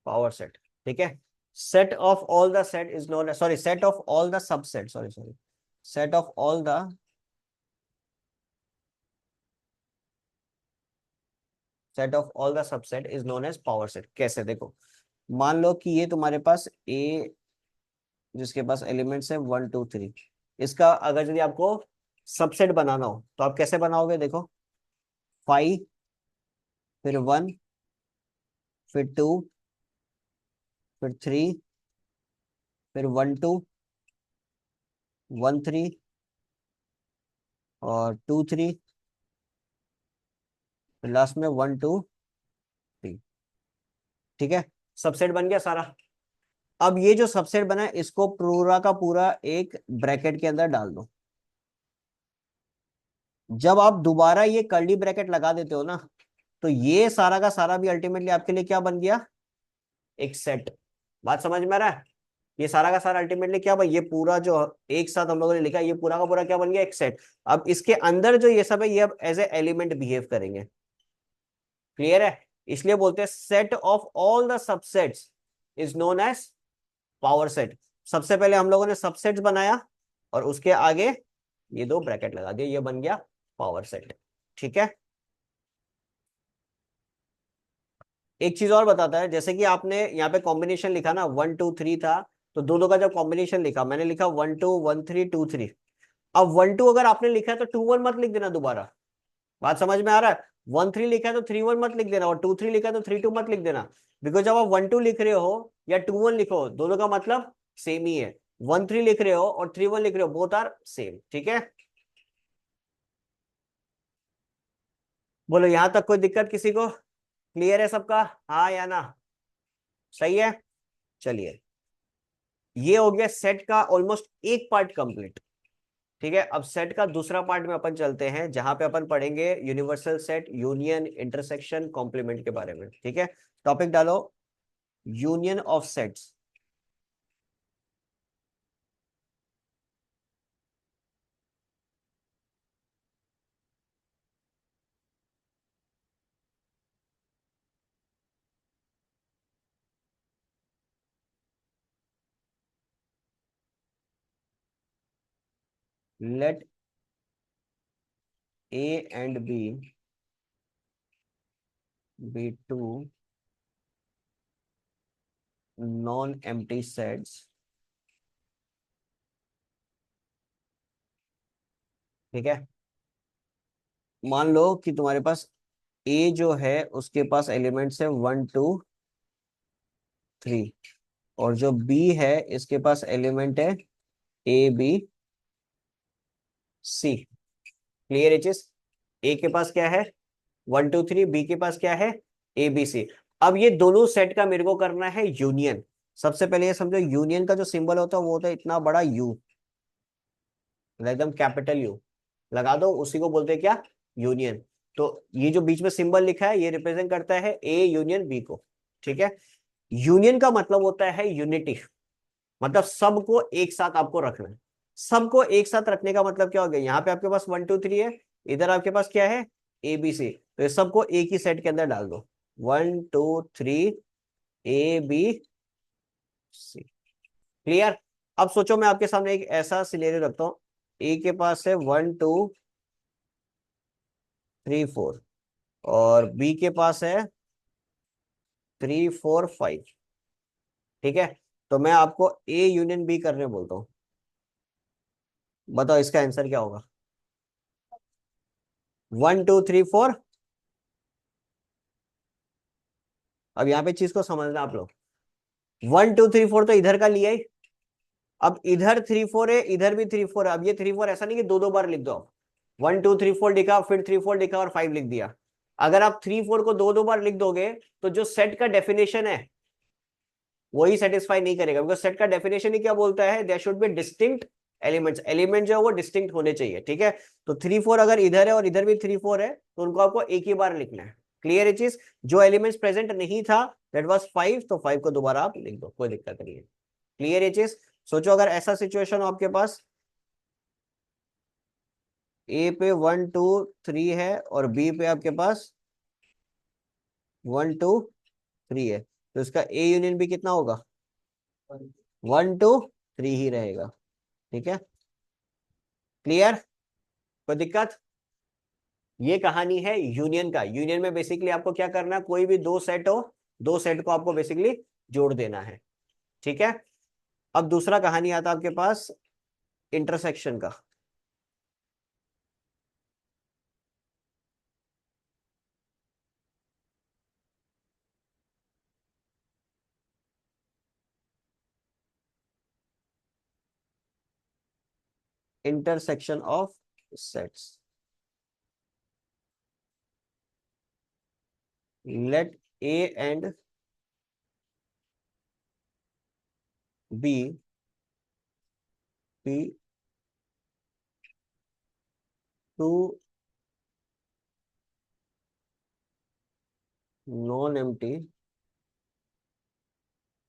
power set. ठीक है, set of all the set is known, sorry set of all the subset, sorry set of all the set of all the subset is known as power set. कैसे, देखो मान लो कि ये तुम्हारे पास ए, जिसके पास elements है 1 2 3, इसका अगर यदि आपको सबसेट बनाना हो तो आप कैसे बनाओगे, देखो 5, फिर 1, फिर 2, फिर 3, फिर 1 2 1 3 और 2 3, फिर लास्ट में 1 2 3। ठीक है, सबसेट बन गया सारा। अब ये जो सबसेट बना है इसको पूरा का पूरा एक ब्रैकेट के अंदर डाल दो। जब आप दोबारा ये कर्ली ब्रैकेट लगा देते हो ना, तो ये सारा का सारा भी अल्टीमेटली आपके लिए क्या बन गया, एक सेट। बात समझ में आ रहा है? ये सारा का सारा अल्टीमेटली क्या भाई, ये पूरा जो एक साथ हम लोगों ने लिखा ये पूरा का पूरा क्या बन गया, एक सेट। अब इसके अंदर जो ये सब है ये अब एज ए एलिमेंट बिहेव करेंगे। क्लियर है? इसलिए बोलते हैं set of all the subsets is known as power set. सबसे पहले हम लोगों ने सबसेट्स बनाया और उसके आगे ये दो ब्रैकेट लगा दिए, ये बन गया पावर सेट। ठीक है, एक चीज और बताता है, जैसे कि आपने यहाँ पे कॉम्बिनेशन लिखा ना 1 2 3 था, तो दोनों का जब कॉम्बिनेशन लिखा, मैंने लिखा 1 2 1 3 2 3। अब 1 2 अगर आपने लिखा है तो 2 1 मत लिख देना दोबारा। बात समझ में आ रहा है? 1 3 लिखा है तो 3 1 मत लिख देना, और 2 3 लिखा है तो 3 2 मत लिख देना। बिकॉज जब आप 1 2 लिख रहे हो या 2 1 लिखो, दोनों का मतलब सेम ही है। 1 3 लिख रहे हो और 3 1 लिख रहे हो, बोथ आर सेम। ठीक है, बोलो यहां तक कोई दिक्कत किसी को? क्लियर है सबका, हाँ या ना? सही है, चलिए ये हो गया सेट का ऑलमोस्ट एक पार्ट कंप्लीट। ठीक है, अब सेट का दूसरा पार्ट में अपन चलते हैं, जहां पे अपन पढ़ेंगे universal set, union, intersection, complement के बारे में। ठीक है, टॉपिक डालो union of sets. Let A and B be two non empty sets. ठीक है, मान लो कि तुम्हारे पास ए जो है उसके पास एलिमेंट्स है 1 2 3, और जो बी है इसके पास एलिमेंट है ABC। क्लियर है चीज? ए के पास क्या है 1 2 3, बी के पास क्या है ABC। अब ये दोनों सेट का मेरे को करना है यूनियन। सबसे पहले ये समझो, यूनियन का जो सिंबल होता है वो होता है इतना बड़ा यू, एकदम कैपिटल यू लगा दो, उसी को बोलते हैं क्या, यूनियन। तो ये जो बीच में सिंबल लिखा है ये रिप्रेजेंट करता है ए यूनियन बी को। ठीक है, यूनियन का मतलब होता है यूनिटी, मतलब सबको एक साथ आपको रखना है। सबको एक साथ रखने का मतलब क्या हो गया, यहाँ पे आपके पास 1 2 3 है, इधर आपके पास क्या है ABC, तो ये सबको एक ही सेट के अंदर डाल दो, 1 2 3 ABC। क्लियर? अब सोचो मैं आपके सामने एक ऐसा सिनेरियो रखता हूँ, ए के पास है 1 2 3 4 और बी के पास है 3 4 5। ठीक है, तो मैं आपको ए यूनियन बी करने बोलता हूँ, बताओ इसका आंसर क्या होगा? 1 2 3 4। अब यहाँ पे चीज को समझना आप लोग, 1 2 3 4 तो इधर का लिया ही, अब इधर 3 4 है, इधर भी 3 4 है। अब ये 3 4 ऐसा नहीं कि दो दो बार लिख दो आप, 1 2 3 4 लिखा, फिर 3 4 लिखा और 5 लिख दिया। अगर आप 3 4 को दो दो बार लिख दोगे तो जो सेट का डेफिनेशन है वही सेटिस्फाई नहीं करेगा, बिकॉज सेट का डेफिनेशन ही क्या बोलता है, there should be distinct elements, element जो है वो डिस्टिंक्ट होने चाहिए। ठीक है, तो 3 4 अगर इधर है और इधर भी 3 4 है तो उनको आपको एक ही बार लिखना है। क्लियर है चीज? जो एलिमेंट्स प्रेजेंट नहीं था दैट वाज 5, तो 5 को दोबारा आप लिख दो, कोई दिक्कत नहीं है। क्लियर है चीज? सोचो अगर ऐसा सिचुएशन हो आपके पास, ए पे 1 2 3 है और बी पे आपके पास 1 2 3 है, तो इसका ए यूनियन बी कितना होगा, 1 2 3 ही रहेगा। ठीक है, क्लियर, कोई दिक्कत? ये कहानी है यूनियन का। यूनियन में बेसिकली आपको क्या करना है, कोई भी दो सेट हो, दो सेट को आपको बेसिकली जोड़ देना है। ठीक है, अब दूसरा कहानी आता है आपके पास इंटरसेक्शन का। Intersection of sets. Let A and B be two non empty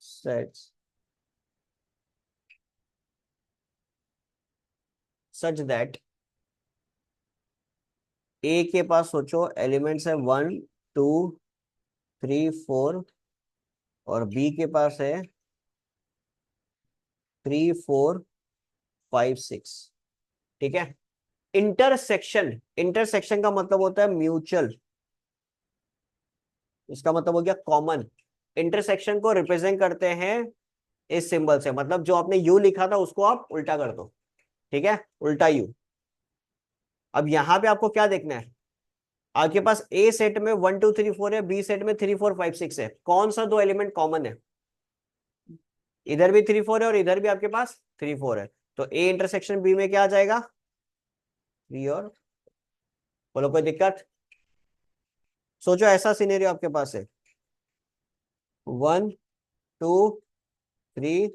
sets such that A के पास सोचो एलिमेंट्स है 1 2 3 4, और बी के पास है 3 4 5 6। ठीक है, इंटरसेक्शन, इंटरसेक्शन का मतलब होता है म्यूचुअल, इसका मतलब हो गया कॉमन। इंटरसेक्शन को रिप्रेजेंट करते हैं इस सिंबल से, मतलब जो आपने यू लिखा था उसको आप उल्टा कर दो। ठीक है, उल्टा यू। अब यहां पे आपको क्या देखना है, आपके पास ए सेट में 1 2 3 4 है, बी सेट में 3 4 5 6 है, कौन सा दो एलिमेंट कॉमन है? इधर भी 3 4 है और इधर भी आपके पास 3 4 है, तो ए इंटरसेक्शन बी में क्या आ जाएगा, 3 और, बोलो कोई दिक्कत? सोचो ऐसा सिनेरियो आपके पास है 1 2 3,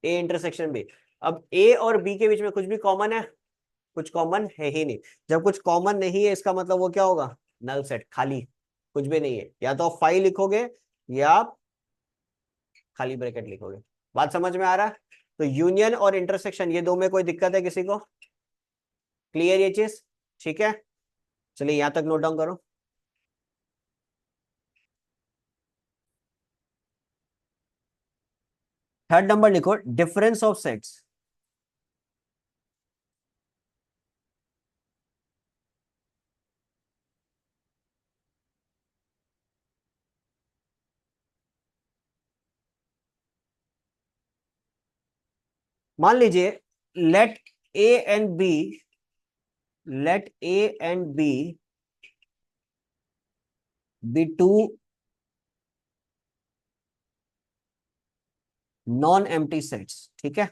ए इंटरसेक्शन बी। अब ए और बी के बीच में कुछ भी कॉमन है? कुछ कॉमन है ही नहीं। जब कुछ कॉमन नहीं है इसका मतलब वो क्या होगा, नल सेट, खाली, कुछ भी नहीं है। या तो आप 5 लिखोगे या आप खाली ब्रैकेट लिखोगे। बात समझ में आ रहा है? तो यूनियन और इंटरसेक्शन ये दो में कोई दिक्कत है किसी को? क्लियर ये चीज? ठीक है, चलिए यहां तक नोट डाउन करो। थर्ड नंबर लिखो, डिफरेंस ऑफ सेट्स। मान लीजिए let A and B, let A and B two non empty sets. ठीक है,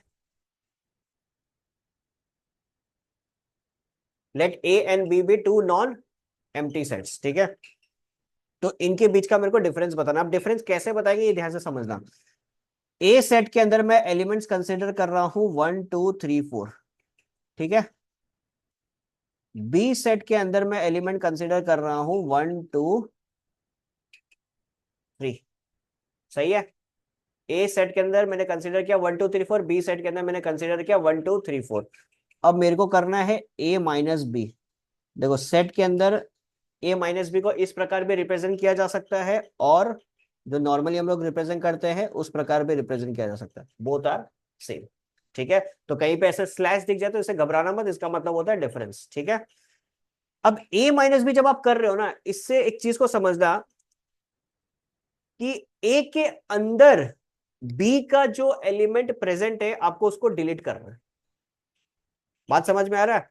let A and B two non empty sets. ठीक है, तो इनके बीच का मेरे को डिफरेंस बताना। अब डिफरेंस कैसे बताएंगे ये ध्यान से समझना। ए सेट के अंदर मैं एलिमेंट्स कंसिडर कर रहा हूं 1 2 3 4। ठीक है, बी सेट के अंदर मैं एलिमेंट कंसिडर कर रहा हूं 1 2 3। सही है, ए सेट के अंदर मैंने कंसिडर किया 1 2 3 4, बी सेट के अंदर मैंने कंसिडर किया 1 2 3 4। अब मेरे को करना है ए माइनस बी। देखो सेट के अंदर ए माइनस बी को इस प्रकार भी रिप्रेजेंट किया जा सकता है, और जो नॉर्मली हम लोग रिप्रेजेंट करते हैं उस प्रकार भी रिप्रेजेंट किया जा सकता है। Both are same. ठीक है, तो कहीं पे ऐसे स्लैश दिख जाए तो इसे घबराना मत, इसका मतलब होता है डिफरेंस। ठीक है, अब ए माइनस बी जब आप कर रहे हो ना, इससे एक चीज को समझना कि ए के अंदर बी का जो एलिमेंट प्रेजेंट है आपको उसको डिलीट करना है। बात समझ में आ रहा है?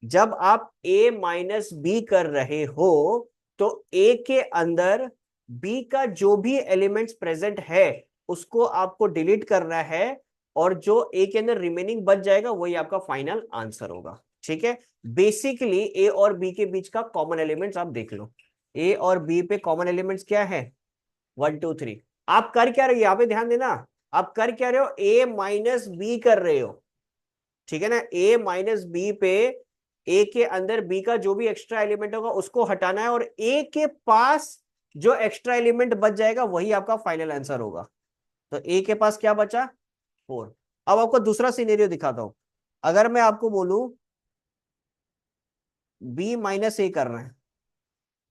जब आप ए माइनस बी कर रहे हो तो ए के अंदर बी का जो भी एलिमेंट्स प्रेजेंट है उसको आपको डिलीट करना है, और जो ए के अंदर रिमेनिंग बच जाएगा वही आपका फाइनल आंसर होगा। ठीक है, बेसिकली ए और बी के बीच का कॉमन एलिमेंट्स आप देख लो। ए और बी पे कॉमन एलिमेंट्स क्या है, 1 2 3। आप कर क्या रहे हो, यहां पे ध्यान देना, आप कर क्या रहे हो, ए माइनस बी कर रहे हो। ठीक है ना, ए माइनस बी पे ए के अंदर बी का जो भी एक्स्ट्रा एलिमेंट होगा उसको हटाना है, और ए के पास जो एक्स्ट्रा एलिमेंट बच जाएगा वही आपका फाइनल आंसर होगा। तो ए के पास क्या बचा, 4। अब आपको दूसरा सिनेरियो दिखाता हूं। अगर मैं आपको बोलूं बी माइनस ए करना है।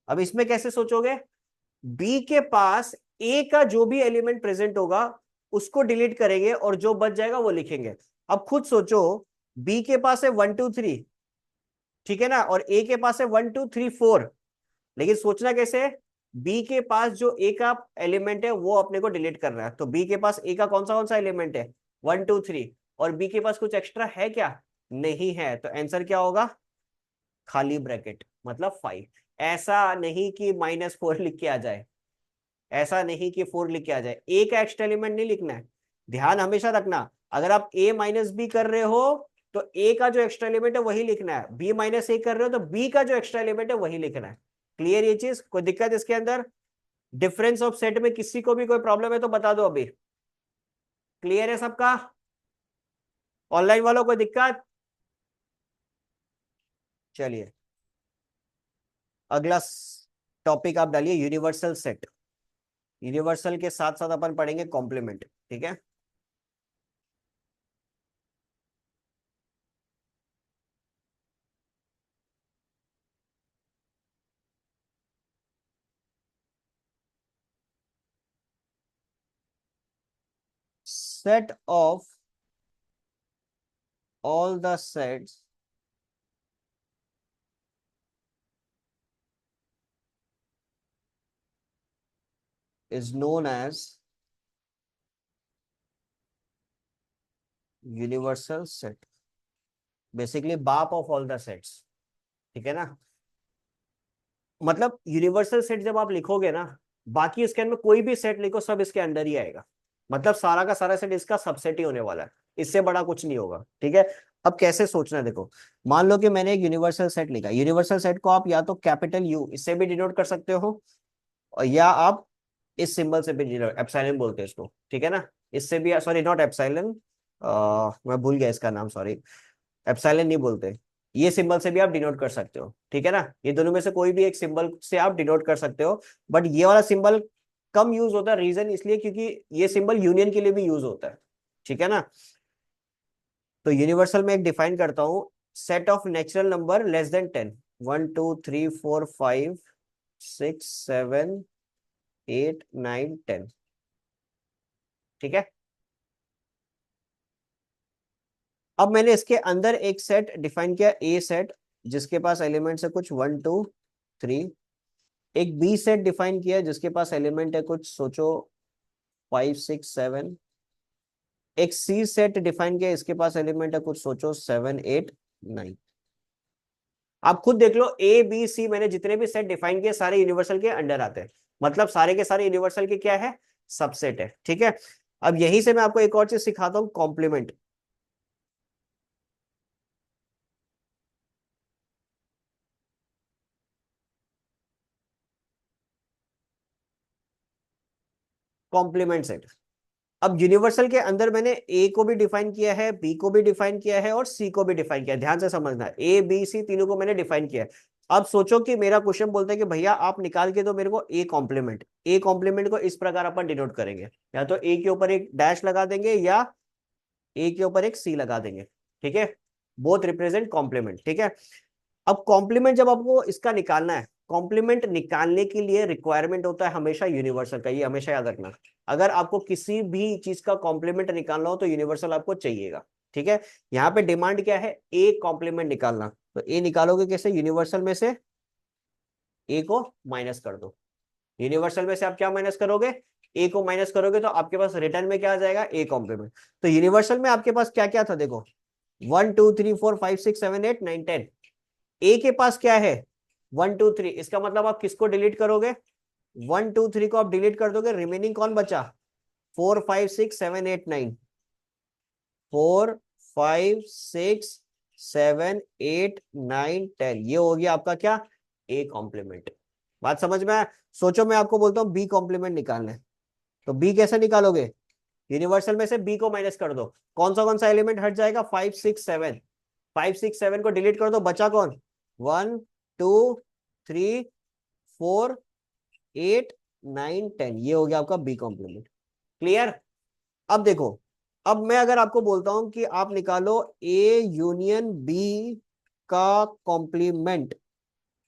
अब इसमें कैसे सोचोगे, बी के पास ए का जो भी एलिमेंट प्रेजेंट होगा उसको डिलीट करेंगे और जो बच जाएगा वो लिखेंगे। अब खुद सोचो, बी के पास है 1 2 3, ठीक है ना, और ए के पास है 1 2 3 4, लेकिन सोचना कैसे है, बी के पास जो ए का एलिमेंट है वो अपने को डिलीट करना है। तो बी के पास ए का कौन सा एलिमेंट है, 1 2 3, और बी के पास कुछ एक्स्ट्रा है क्या, नहीं है, तो आंसर क्या होगा, खाली ब्रैकेट मतलब 5। ऐसा नहीं कि -4 लिख के आ जाए, ऐसा नहीं कि 4 लिख के आ जाए, ए का एक्स्ट्रा एलिमेंट नहीं लिखना है। ध्यान हमेशा रखना, अगर आप ए माइनस बी कर रहे हो तो ए का जो एक्स्ट्रा एलिमेंट है वही लिखना है, बी माइनस ए कर रहे हो तो बी का जो एक्स्ट्रा एलिमेंट है वही लिखना है। क्लियर ये चीज, कोई दिक्कत इसके अंदर, डिफरेंस ऑफ सेट में किसी को भी कोई प्रॉब्लम है तो बता दो अभी। क्लियर है सबका, ऑनलाइन वालों कोई दिक्कत। चलिए अगला टॉपिक आप डालिए, यूनिवर्सल सेट। यूनिवर्सल के साथ साथ अपन पढ़ेंगे कॉम्प्लीमेंट, ठीक है। Set of all the sets is known as universal set, basically बाप ऑफ ऑल द सेट्स, ठीक है ना। मतलब यूनिवर्सल सेट जब आप लिखोगे ना, बाकी इसके अंदर कोई भी सेट लिखो सब इसके अंडर ही आएगा, मतलब सारा का सारा सेट इसका सबसेट ही होने वाला है, इससे बड़ा कुछ नहीं होगा, ठीक है। अब कैसे सोचना है देखो, मान लो कि मैंने एक यूनिवर्सल सेट लिखा, यूनिवर्सल सेट को आप या तो कैपिटल यू इससे भी डिनोट कर सकते हो, और या आप इस सिंबल से भी डिनोट, एप्सिलॉन बोलते हैं इसको, ठीक है ना, इससे भी, सॉरी नॉट एप्सिलॉन, मैं भूल गया इसका नाम, सॉरी, एप्सिलॉन नहीं बोलते, ये सिंबल से भी आप डिनोट कर सकते हो, ठीक है ना, ये दोनों में से कोई भी एक सिंबल से आप डिनोट कर सकते हो, बट ये वाला सिंबल कम यूज होता है, रीजन इसलिए क्योंकि ये सिंबल यूनियन के लिए भी यूज होता है, ठीक है ना। तो यूनिवर्सल में एक डिफाइन करता हूं, set of natural number less than 10, 1 2 3 4 5 6 7 8 9 10, ठीक है। अब मैंने इसके अंदर एक सेट डिफाइन किया, ए सेट, जिसके पास एलिमेंट्स है कुछ 1 2 3, एक बी सेट डिफाइन किया जिसके पास एलिमेंट है कुछ सोचो 5 6 7, एक सी सेट डिफाइन किया, इसके पास एलिमेंट है कुछ सोचो 7 8 9। आप खुद देख लो, ए बी सी मैंने जितने भी सेट डिफाइन किए सारे यूनिवर्सल के अंडर आते हैं, मतलब सारे के सारे यूनिवर्सल के क्या है, सबसेट है, ठीक है। अब यहीं से मैं आपको एक और चीज सिखाता हूं, कॉम्प्लीमेंट। कॉम्प्लीमेंट सेट, अब यूनिवर्सल के अंदर मैंने ए को भी डिफाइन किया है, बी को भी डिफाइन किया है और सी को भी डिफाइन किया है, ध्यान से समझना है, ए बी सी तीनों को मैंने डिफाइन किया है। अब सोचो कि मेरा क्वेश्चन बोलता है कि भैया आप निकाल के दो मेरे को ए कॉम्प्लीमेंट, ए कॉम्प्लीमेंट को इस प्रकार अपन डिनोट करेंगे, या तो ए के ऊपर एक डैश लगा देंगे या ए के ऊपर एक सी लगा देंगे, ठीक है, बोथ रिप्रेजेंट कॉम्प्लीमेंट, ठीक है। अब कॉम्प्लीमेंट जब आपको इसका निकालना है, कॉम्प्लीमेंट निकालने के लिए रिक्वायरमेंट होता है हमेशा यूनिवर्सल का, ये हमेशा याद रखना, अगर आपको किसी भी चीज का कॉम्प्लीमेंट निकालना हो तो यूनिवर्सल आपको चाहिएगा, ठीक है। यहाँ पे डिमांड क्या है, ए कॉम्प्लीमेंट निकालना, तो ए निकालोगे कैसे, यूनिवर्सल में से ए को माइनस कर दो, यूनिवर्सल में से आप क्या माइनस करोगे, ए को माइनस करोगे तो आपके पास रिटर्न में क्या आ जाएगा, ए कॉम्प्लीमेंट। तो यूनिवर्सल में आपके पास क्या क्या था देखो, 1 2 3 4 5 6 7 8 9 10, ए के पास क्या है 1 2 3, इसका मतलब आप किसको डिलीट करोगे, 1 2 3 को आप डिलीट कर दोगे, रिमेनिंग कौन बचा, 4 5 6 7 8 9, 4 5 6 7 8 9 10, ये हो गया आपका क्या, ए कॉम्प्लीमेंट। बात समझ में आया, सोचो मैं आपको बोलता हूं बी कॉम्प्लीमेंट निकालना है, तो बी कैसे निकालोगे, यूनिवर्सल में से बी को माइनस कर दो, कौन सा एलिमेंट हट जाएगा, 5 6 7, 5 6 7 को डिलीट कर दो, बचा कौन, 1 2 3 4 8 9 10, ये हो गया आपका बी कॉम्प्लीमेंट। क्लियर। अब देखो, अब मैं अगर आपको बोलता हूं कि आप निकालो ए यूनियन बी का कॉम्प्लीमेंट,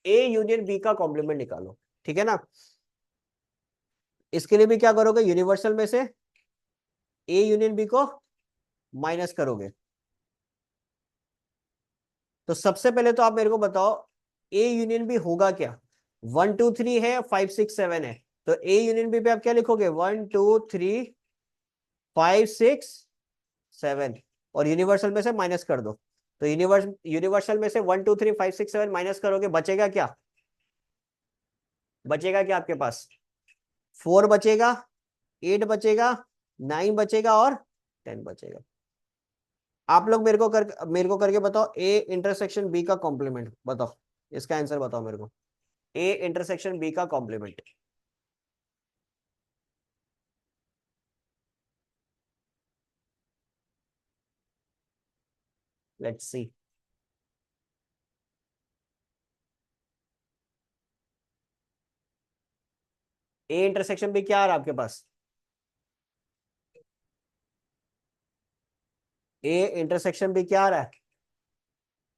ए यूनियन बी का कॉम्प्लीमेंट निकालो, ठीक है ना। इसके लिए भी क्या करोगे, यूनिवर्सल में से ए यूनियन बी को माइनस करोगे। तो सबसे पहले तो आप मेरे को बताओ ए यूनियन बी होगा क्या। 1 2 3 है, 5 6 7 है, तो ए यूनियन बी पे आप क्या लिखोगे, 1 2 3 5 6 7, और यूनिवर्सल में से माइनस कर दो। तो यूनिवर्सल में से 1 2 3 5 6 7 माइनस करोगे, बचेगा क्या, बचेगा क्या आपके पास, 4 बचेगा, 8 बचेगा, 9 बचेगा और 10 बचेगा। आप लोग मेरे को करके बताओ ए इंटरसेक्शन बी का कॉम्प्लीमेंट बताओ, इसका आंसर बताओ मेरे को, ए इंटरसेक्शन बी का complement. Let's see. A intersection B क्या आ रहा है आपके पास, ए इंटरसेक्शन बी क्या आ रहा है,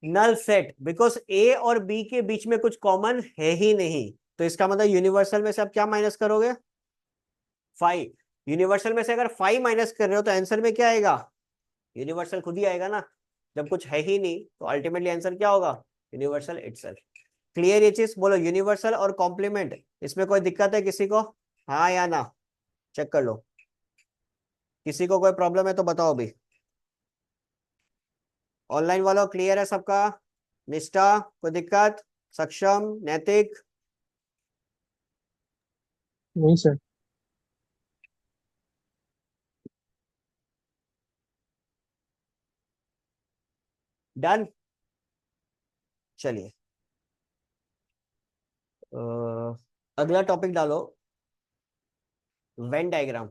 नल सेट, बिकॉज ए और बी के बीच में कुछ कॉमन है ही नहीं। तो इसका मतलब यूनिवर्सल में से आप क्या माइनस करोगे, 5। यूनिवर्सल में से अगर 5 माइनस कर रहे हो तो आंसर में क्या आएगा, यूनिवर्सल खुद ही आएगा ना। जब कुछ है ही नहीं तो अल्टीमेटली आंसर क्या होगा, यूनिवर्सल इटसेल्फ। क्लियर ये चीज, बोलो यूनिवर्सल और कॉम्प्लीमेंट, इसमें कोई दिक्कत है किसी को, हाँ या ना, चेक कर लो, किसी को कोई प्रॉब्लम है तो बताओ अभी। ऑनलाइन वालों क्लियर है सबका, निष्ठा कोई दिक्कत, सक्षम, नैतिक, नहीं सर। डन। चलिए अगला टॉपिक डालो, वेन डायग्राम।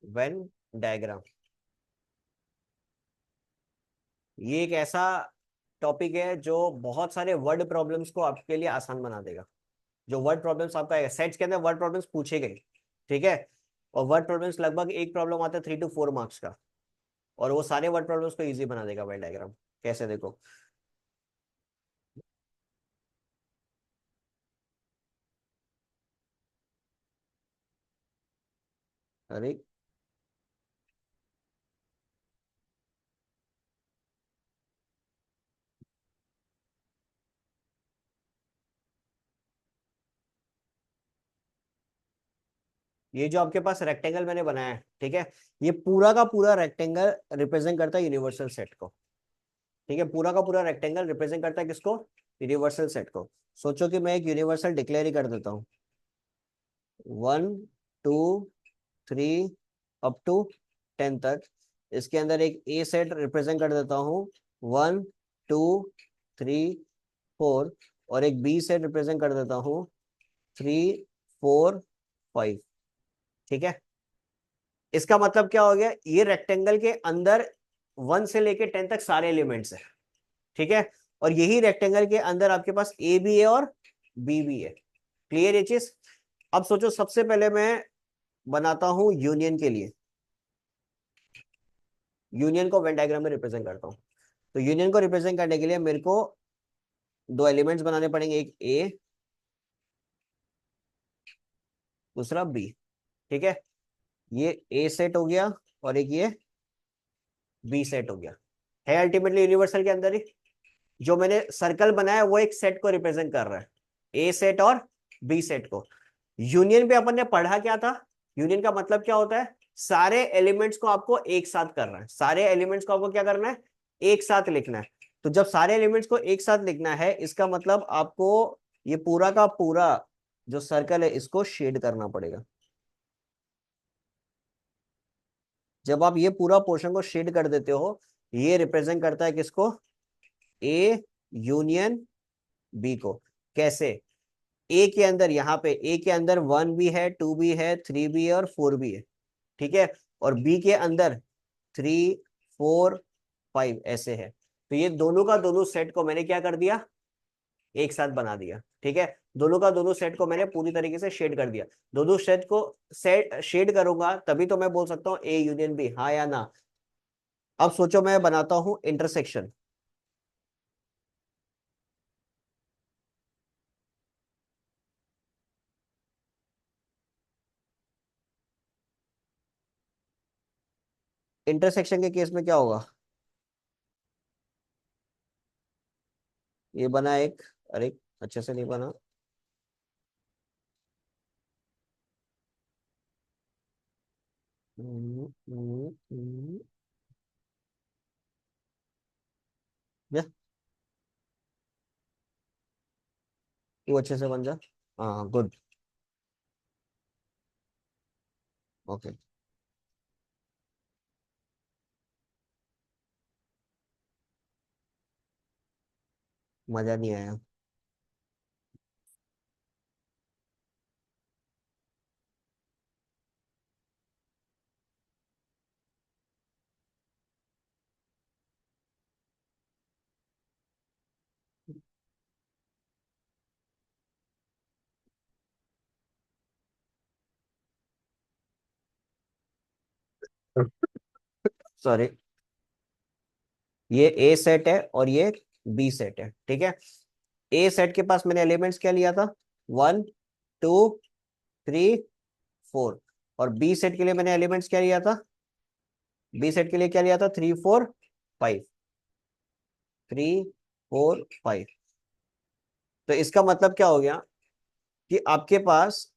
वेन डायग्राम ये एक ऐसा टॉपिक है जो बहुत सारे वर्ड प्रॉब्लम्स को आपके लिए आसान बना देगा। जो वर्ड प्रॉब्लम्स आपका सेट्स के अंदर वर्ड प्रॉब्लम्स पूछे गए, ठीक है, और वर्ड प्रॉब्लम्स लगभग एक प्रॉब्लम आता है 3 to 4 मार्क्स का, और वो सारे वर्ड प्रॉब्लम्स को इजी बना देगा वेन डायग्राम। कैसे देखो, अरे ये जो आपके पास रेक्टेंगल मैंने बनाया है, ठीक है, ये पूरा का पूरा रेक्टेंगल रिप्रेजेंट करता है यूनिवर्सल सेट को। ठीक है, पूरा का पूरा रेक्टेंगल रिप्रेजेंट करता है किसको, यूनिवर्सल सेट को। सोचो कि मैं एक यूनिवर्सल डिक्लेयर ही कर देता हूँ, 1 2 3 अप टू 10 तक। इसके अंदर एक ए सेट रिप्रेजेंट कर देता हूँ, 1 2 3 4, और एक बी सेट रिप्रेजेंट कर देता हूँ, 3 4 5। ठीक है, इसका मतलब क्या हो गया, ये रेक्टेंगल के अंदर 1 से लेके 10 तक सारे एलिमेंट्स है, ठीक है, और यही रेक्टेंगल के अंदर आपके पास ए भी है और बी भी है। क्लियर ये चीज। अब सोचो, सबसे पहले मैं बनाता हूं यूनियन के लिए, यूनियन को वेन डायग्राम में रिप्रेजेंट करता हूं। तो यूनियन को रिप्रेजेंट करने के लिए मेरे को दो एलिमेंट्स बनाने पड़ेंगे, एक ए दूसरा बी। ठीक है, ये ए सेट हो गया और एक ये बी सेट हो गया, है अल्टीमेटली यूनिवर्सल के अंदर ही। जो मैंने सर्कल बनाया वो एक सेट को रिप्रेजेंट कर रहा है, ए सेट और बी सेट को। यूनियन पे अपन ने पढ़ा क्या था, यूनियन का मतलब क्या होता है, सारे एलिमेंट्स को आपको एक साथ करना है, सारे एलिमेंट्स को आपको क्या करना है, एक साथ लिखना है। तो जब सारे एलिमेंट्स को एक साथ लिखना है, इसका मतलब आपको ये पूरा का पूरा जो सर्कल है इसको शेड करना पड़ेगा। जब आप ये पूरा पोर्शन को शेड कर देते हो, ये रिप्रेजेंट करता है किसको, ए यूनियन बी को। कैसे, ए के अंदर, यहाँ पे ए के अंदर 1 भी है, 2 भी है, 3 भी है और 4 भी है, ठीक है, और बी के अंदर 3 4 5 ऐसे है। तो ये दोनों का दोनों सेट को मैंने क्या कर दिया, एक साथ बना दिया, ठीक है। दोनों का दोनों सेट को मैंने पूरी तरीके से शेड कर दिया। दोनों सेट को सेट शेड करूंगा तभी तो मैं बोल सकता हूँ ए यूनियन बी, हाँ या ना। अब सोचो मैं बनाता हूं इंटरसेक्शन। इंटरसेक्शन के केस में क्या होगा, ये बना एक, अरे अच्छे से नहीं बना। या तू अच्छे से बन जा। हाँ गुड। ओके। मजा नहीं आया। सॉरी, ये ए सेट है और ये बी सेट है, ठीक है। ए सेट के पास मैंने एलिमेंट्स क्या लिया था, 1 2 3 4। और बी सेट के लिए मैंने एलिमेंट्स क्या लिया था, बी सेट के लिए क्या लिया था, 3 4 5। 3 4 5। तो इसका मतलब क्या हो गया कि आपके पास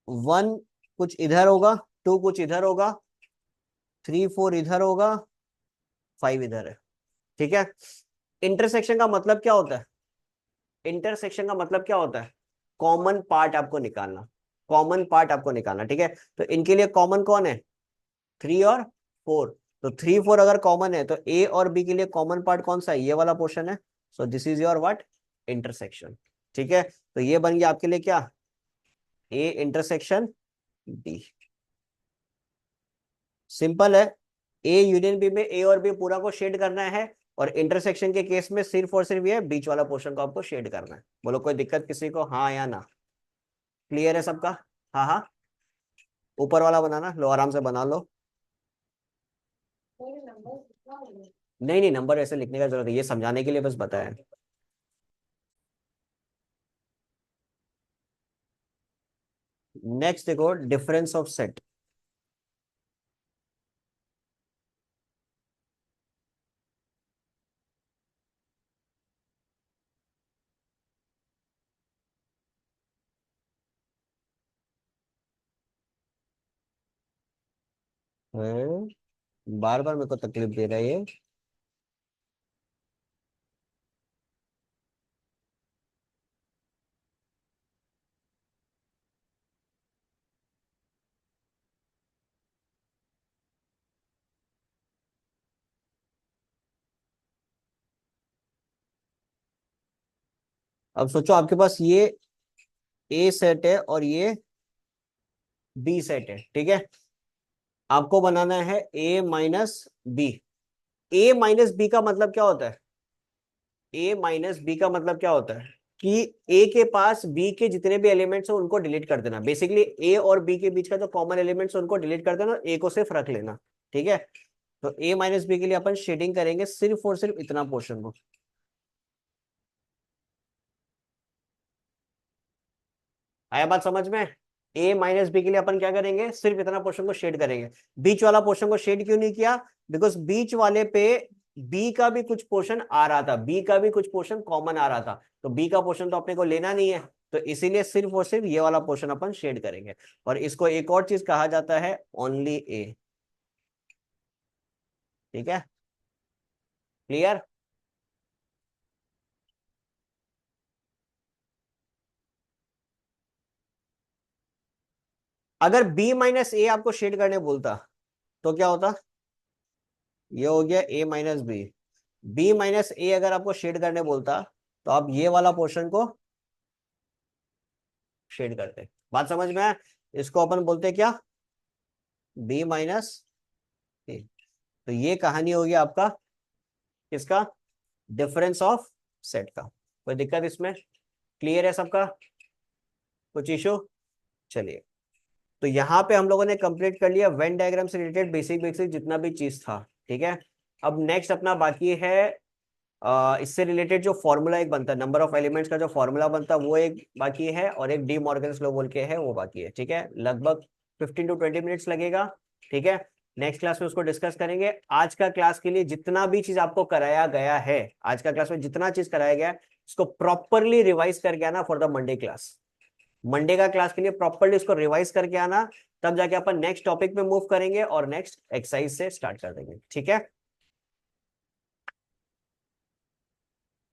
1 कुछ इधर होगा, 2 कुछ इधर होगा, 3 4 इधर होगा, 5 इधर है, ठीक है। इंटरसेक्शन का मतलब क्या होता है, इंटरसेक्शन का मतलब क्या होता है, कॉमन पार्ट आपको निकालना, कॉमन पार्ट आपको निकालना, ठीक है। तो इनके लिए कॉमन कौन है, 3 और 4। तो 3 4 अगर कॉमन है तो ए और बी के लिए कॉमन पार्ट कौन सा है, ये वाला पोर्शन है। सो this is your what, intersection, ठीक है। तो ये बन गया आपके लिए क्या, ए इंटरसेक्शन बी। सिंपल है। ए यूनियन बी में ए और बी पूरा को शेड करना है, और इंटरसेक्शन के केस में सिर्फ और सिर्फ ये बीच वाला पोर्शन को आपको शेड करना है। बोलो कोई दिक्कत किसी को, हाँ या ना। क्लियर है सबका, हाँ हाँ। ऊपर वाला बनाना, लो आराम से बना लो। नहीं नहीं, नंबर ऐसे लिखने का जरूरत है, ये समझाने के लिए बस बताया। नेक्स्ट देखो, डिफरेंस ऑफ सेट। बार बार मेरे को तकलीफ दे रहा है ये। अब सोचो आपके पास ये ए सेट है और ये बी सेट है, ठीक है। आपको बनाना है ए माइनस बी। ए माइनस बी का मतलब क्या होता है, ए माइनस बी का मतलब क्या होता है कि ए के पास बी के जितने भी एलिमेंट्स हैं उनको डिलीट कर देना। बेसिकली ए और बी के बीच का जो कॉमन एलिमेंट्स है उनको डिलीट कर देना, ए को सिर्फ रख लेना, ठीक है। तो ए माइनस बी के लिए अपन शेडिंग करेंगे सिर्फ और सिर्फ इतना पोर्शन को। आया बात समझ में, ए माइनस बी के लिए अपन क्या करेंगे, सिर्फ इतना पोर्शन को शेड करेंगे। बीच वाला पोर्शन को शेड क्यों नहीं किया, बिकॉज बीच वाले पे बी का भी कुछ पोर्शन आ रहा था, बी का भी कुछ पोर्शन कॉमन आ रहा था, तो बी का पोर्शन तो अपने को लेना नहीं है। तो इसीलिए सिर्फ और सिर्फ ये वाला पोर्शन अपन शेड करेंगे। और इसको एक और चीज कहा जाता है, ओनली ए, ठीक है। क्लियर। अगर बी माइनस ए आपको शेड करने बोलता तो क्या होता, ये हो गया ए माइनस बी। बी माइनस ए अगर आपको शेड करने बोलता तो आप ये वाला पोर्शन को शेड करते। बात समझ में आया, इसको अपन बोलते क्या, बी माइनस ए। तो ये कहानी होगी आपका, किसका, डिफरेंस ऑफ सेट का। कोई दिक्कत इसमें? क्लियर है सबका? कुछ इशू? चलिए, तो यहाँ पे हम लोगों ने कंप्लीट कर लिया वेन डायग्राम से रिलेटेड बेसिक बेसिक जितना भी चीज था। ठीक है, अब नेक्स्ट अपना बाकी है इससे रिलेटेड जो फॉर्मूला एक बनता है, नंबर ऑफ एलिमेंट्स का जो फॉर्मूला बनता है वो एक बाकी है, और एक डी मॉर्गन्स लॉ बोल के है वो बाकी है। ठीक है, लगभग 15 to 20 मिनट्स लगेगा। ठीक है, नेक्स्ट क्लास में उसको डिस्कस करेंगे। आज का क्लास के लिए जितना भी चीज आपको कराया गया है, आज का क्लास में जितना चीज कराया गया है उसको प्रॉपरली रिवाइज करके आना for the Monday class. Monday का क्लास के लिए प्रॉपरली उसको रिवाइज करके आना, तब जाके अपन नेक्स्ट टॉपिक पे मूव करेंगे और नेक्स्ट एक्सरसाइज से स्टार्ट कर देंगे। ठीक है।